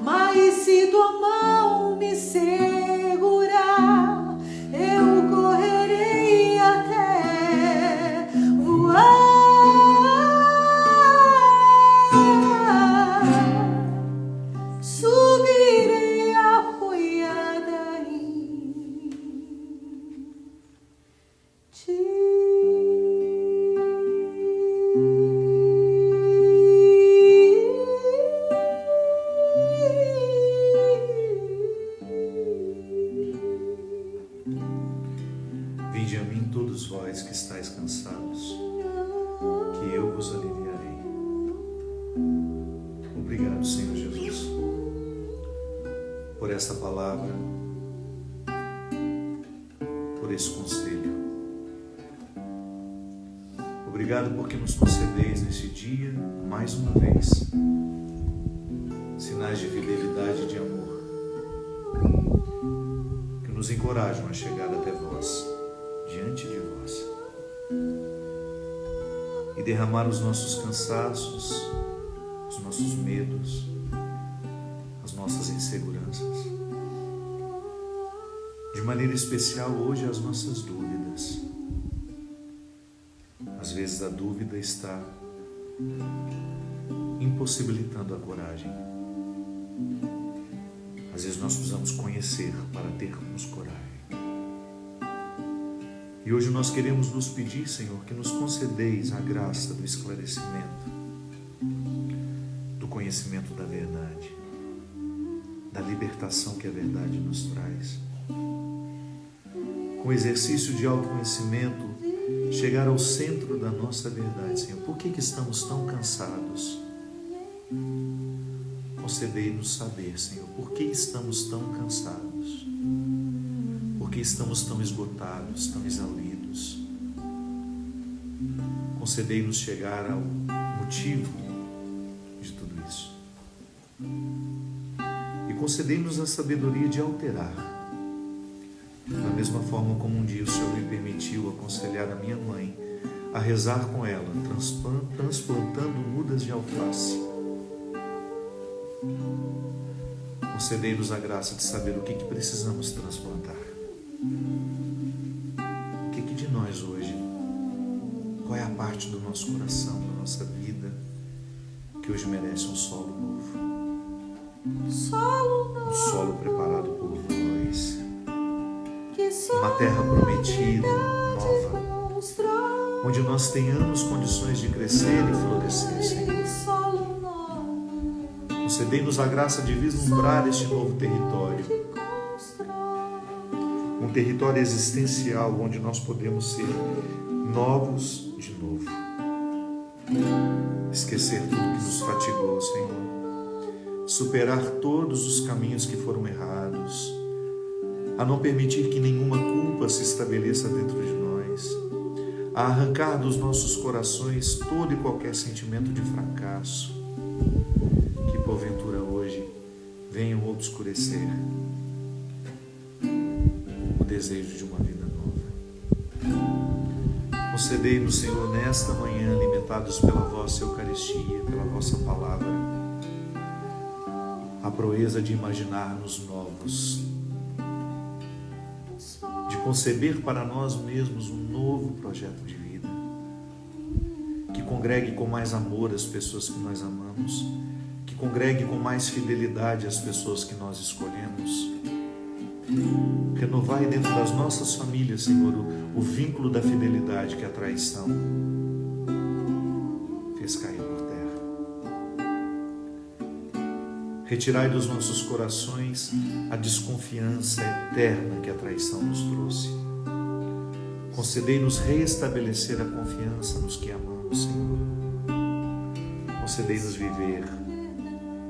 Speaker 2: Mas se tua mão me segurar, eu correrei até voar. Subirei apoiada em ti.
Speaker 1: Vinde a mim todos vós que estáis cansados, que eu vos aliviarei. Obrigado, Senhor Jesus, por esta palavra, por esse conselho. Obrigado porque nos concedeis nesse dia, mais uma vez, sinais de fidelidade e de amor, que nos encorajam a chegar até vós, diante de vós, e derramar os nossos cansaços, os nossos medos, as nossas inseguranças. De maneira especial hoje as nossas dúvidas. Às vezes a dúvida está impossibilitando a coragem. Às vezes nós precisamos conhecer para termos coragem. E hoje nós queremos nos pedir, Senhor, que nos concedeis a graça do esclarecimento, do conhecimento da verdade, da libertação que a verdade nos traz. Com o exercício de autoconhecimento, chegar ao centro da nossa verdade, Senhor. Por que estamos tão cansados? Concedei-nos saber, Senhor, por que estamos tão cansados? Por que estamos tão esgotados, tão exauridos? Concedei-nos chegar ao motivo de tudo isso. E concedei-nos a sabedoria de alterar. Da mesma forma como um dia o Senhor me permitiu aconselhar a minha mãe a rezar com ela, transplantando mudas de alface. Concedei-nos a graça de saber o que precisamos transplantar. O que de nós hoje, qual é a parte do nosso coração, da nossa vida, que hoje merece um solo novo. Um solo preparado por nós. Uma terra prometida, nova, onde nós tenhamos condições de crescer e florescer, Senhor. Concedei-nos a graça de vislumbrar este novo território, um território existencial onde nós podemos ser novos de novo, esquecer tudo que nos fatigou, Senhor, superar todos os caminhos que foram errados, a não permitir que nenhuma culpa se estabeleça dentro de nós, a arrancar dos nossos corações todo e qualquer sentimento de fracasso, que porventura hoje venham obscurecer o desejo de uma vida nova. Concedei-nos, Senhor, nesta manhã, alimentados pela vossa Eucaristia, pela vossa palavra, a proeza de imaginar-nos novos, de conceber para nós mesmos um novo projeto de vida, que congregue com mais amor as pessoas que nós amamos, que congregue com mais fidelidade as pessoas que nós escolhemos. Renovai dentro das nossas famílias, Senhor, o vínculo da fidelidade que a traição fez cair por terra. Retirai dos nossos corações a desconfiança eterna que a traição nos trouxe. Concedei-nos reestabelecer a confiança nos que amamos, Senhor. Concedei-nos viver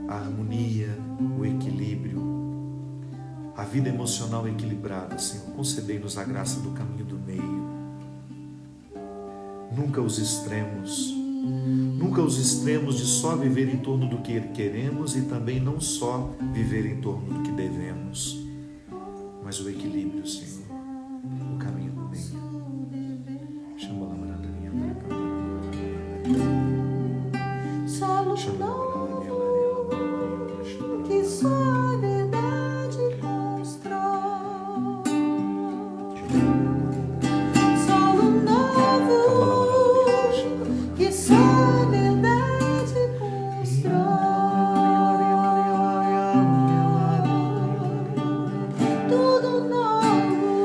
Speaker 1: a harmonia, o equilíbrio, a vida emocional equilibrada, Senhor. Concedei-nos a graça do caminho do meio. Nunca os extremos de só viver em torno do que queremos e também não só viver em torno do que devemos, mas o equilíbrio, Senhor, o caminho do meio.
Speaker 2: Que só a verdade constrói. Solo novo, que só a verdade constrói. Tudo novo.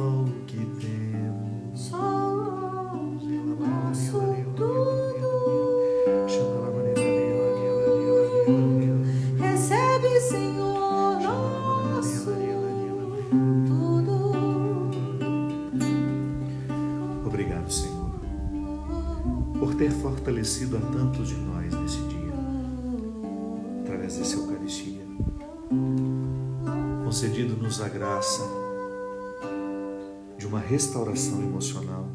Speaker 1: o que temos.
Speaker 2: Só nosso tudo. Recebe, Senhor, nosso tudo.
Speaker 1: Obrigado, Senhor, por ter fortalecido a tantos de nós nesse dia, através dessa Eucaristia, concedido-nos a graça de uma restauração emocional,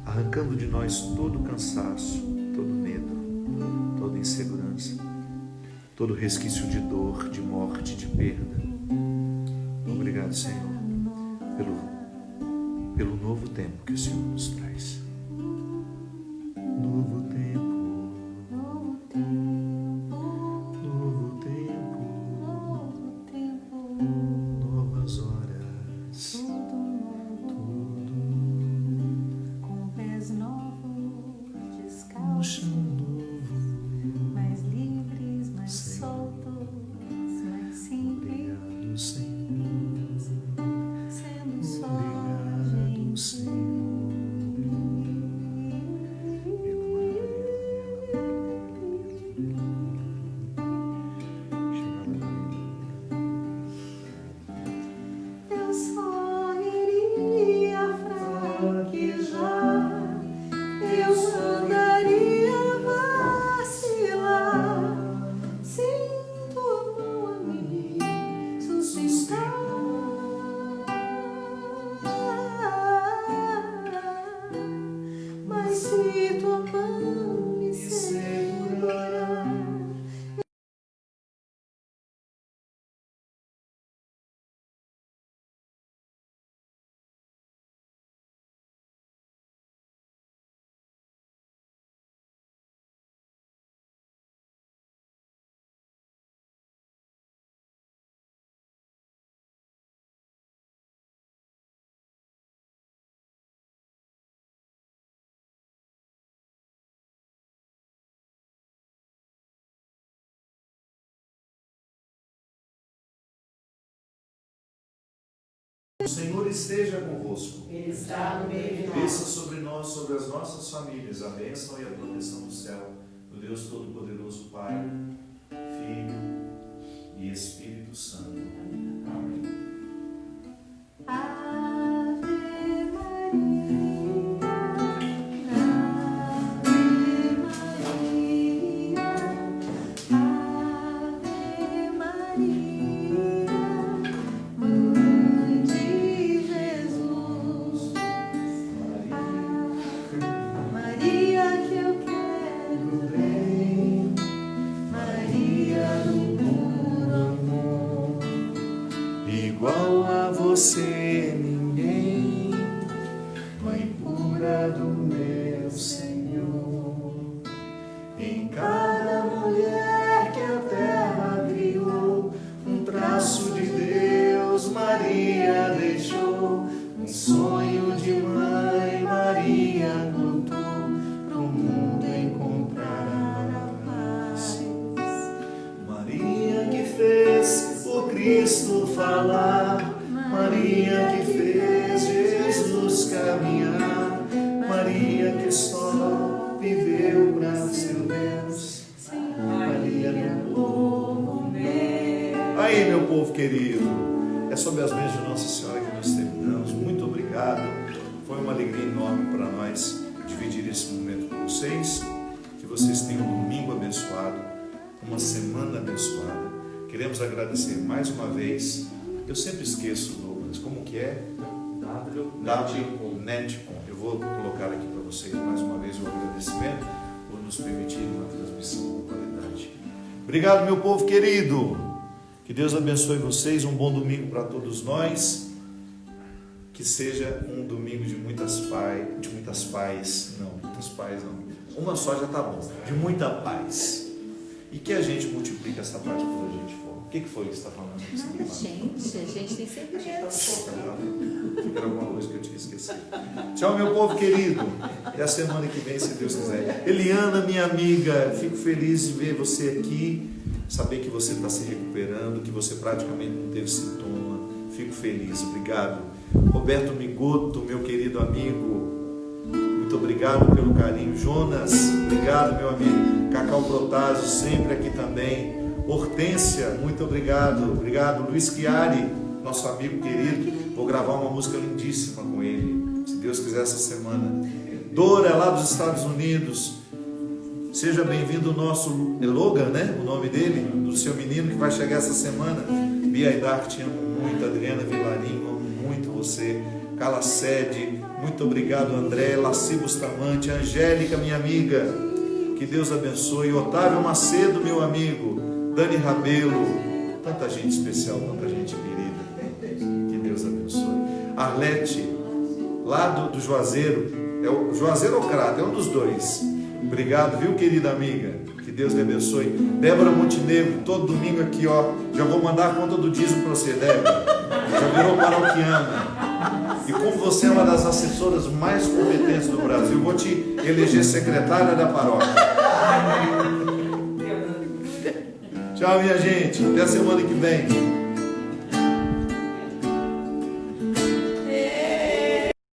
Speaker 1: arrancando de nós todo cansaço, todo medo, toda insegurança, todo resquício de dor, de morte, de perda. Obrigado, Senhor, pelo novo tempo que o Senhor nos traz. Novo tempo,
Speaker 2: Novo tempo,
Speaker 1: novo tempo,
Speaker 2: novo tempo,
Speaker 1: novas horas,
Speaker 2: tudo com pés novos,
Speaker 1: no
Speaker 2: descalços,
Speaker 1: chão novo.
Speaker 2: mais livres, mais
Speaker 1: Senhor.
Speaker 2: soltos, mais simples,
Speaker 1: Obrigado, Senhor.
Speaker 2: sendo só
Speaker 1: Obrigado,
Speaker 2: gente.
Speaker 1: Senhor.
Speaker 2: Eu só iria fraquejar, eu andaria vacilar, sinto a mão a me sustentar. Mas se tua mão me segurar,
Speaker 1: O Senhor esteja convosco.
Speaker 3: Ele está no meio de
Speaker 1: Desça
Speaker 3: nós.
Speaker 1: sobre nós, sobre as nossas famílias, a bênção e a proteção do céu, do Deus Todo-Poderoso, Pai, Filho e Espírito Santo. Amém.
Speaker 2: Ave Maria, Ave Maria, Mãe de Jesus. Maria que eu quero bem, Maria do puro amor.
Speaker 1: Igual a você ninguém, Mãe pura do meu Senhor. Em cada mulher que a terra criou, um traço de Deus Maria deixou. Um sonho de mãe Maria lutou pro mundo encontrar a paz. Maria que fez o Cristo falar, Maria que fez Jesus caminhar, Maria que só viveu pra seu Deus, Maria do povo meu. Aí, meu povo querido, é sob as bênçãos de Nossa Senhora que nós terminamos. Muito obrigado, foi uma alegria enorme para nós dividir esse momento com vocês. Que vocês tenham um domingo abençoado, uma semana abençoada. Queremos agradecer mais uma vez. Eu sempre esqueço, Douglas, como que é? Netcom. Eu vou colocar aqui para vocês mais uma vez o agradecimento por nos permitir uma transmissão com qualidade. Obrigado, meu povo querido. Que Deus abençoe vocês. Um bom domingo para todos nós. Que seja um domingo de muitas paz. Uma só já está bom. De muita paz. E que a gente multiplique essa paz por onde a gente for. O que foi que você está falando?
Speaker 4: Nada, gente. A gente tem sempre medo.
Speaker 1: Era alguma coisa que eu tinha esquecido. Tchau, meu povo querido. Até a semana que vem, se Deus quiser. Eliana, minha amiga, fico feliz de ver você aqui. Saber que você está se recuperando, que você praticamente não teve sintoma. Fico feliz. Obrigado. Roberto Migoto, meu querido amigo, muito obrigado pelo carinho. Jonas, obrigado, meu amigo. Cacau Protásio, sempre aqui também. Hortência, muito obrigado. Obrigado. Luiz Chiari, nosso amigo querido. Vou gravar uma música lindíssima com ele, se Deus quiser, essa semana. Dora, lá dos Estados Unidos. Seja bem-vindo o nosso Logan, né? O nome dele, do seu menino que vai chegar essa semana. Bia e Dark, te amo muito. Adriana Vilarinho, amo muito você. Carla Sede, muito obrigado, André. Laci Bustamante, Angélica, minha amiga, que Deus abençoe. Otávio Macedo, meu amigo. Dani Rabelo, tanta gente especial, tanta gente querida, que Deus abençoe. Arlete, lá do Juazeiro, é o Juazeiro ou Crato, é um dos dois. Obrigado, viu, querida amiga, que Deus lhe abençoe. Débora Montenegro, todo domingo aqui, ó, já vou mandar a conta do dízimo para você, Débora, já virou paroquiana. E como você é uma das assessoras mais competentes do Brasil, vou te eleger secretária da paróquia. Tchau, minha gente. Até a semana que vem.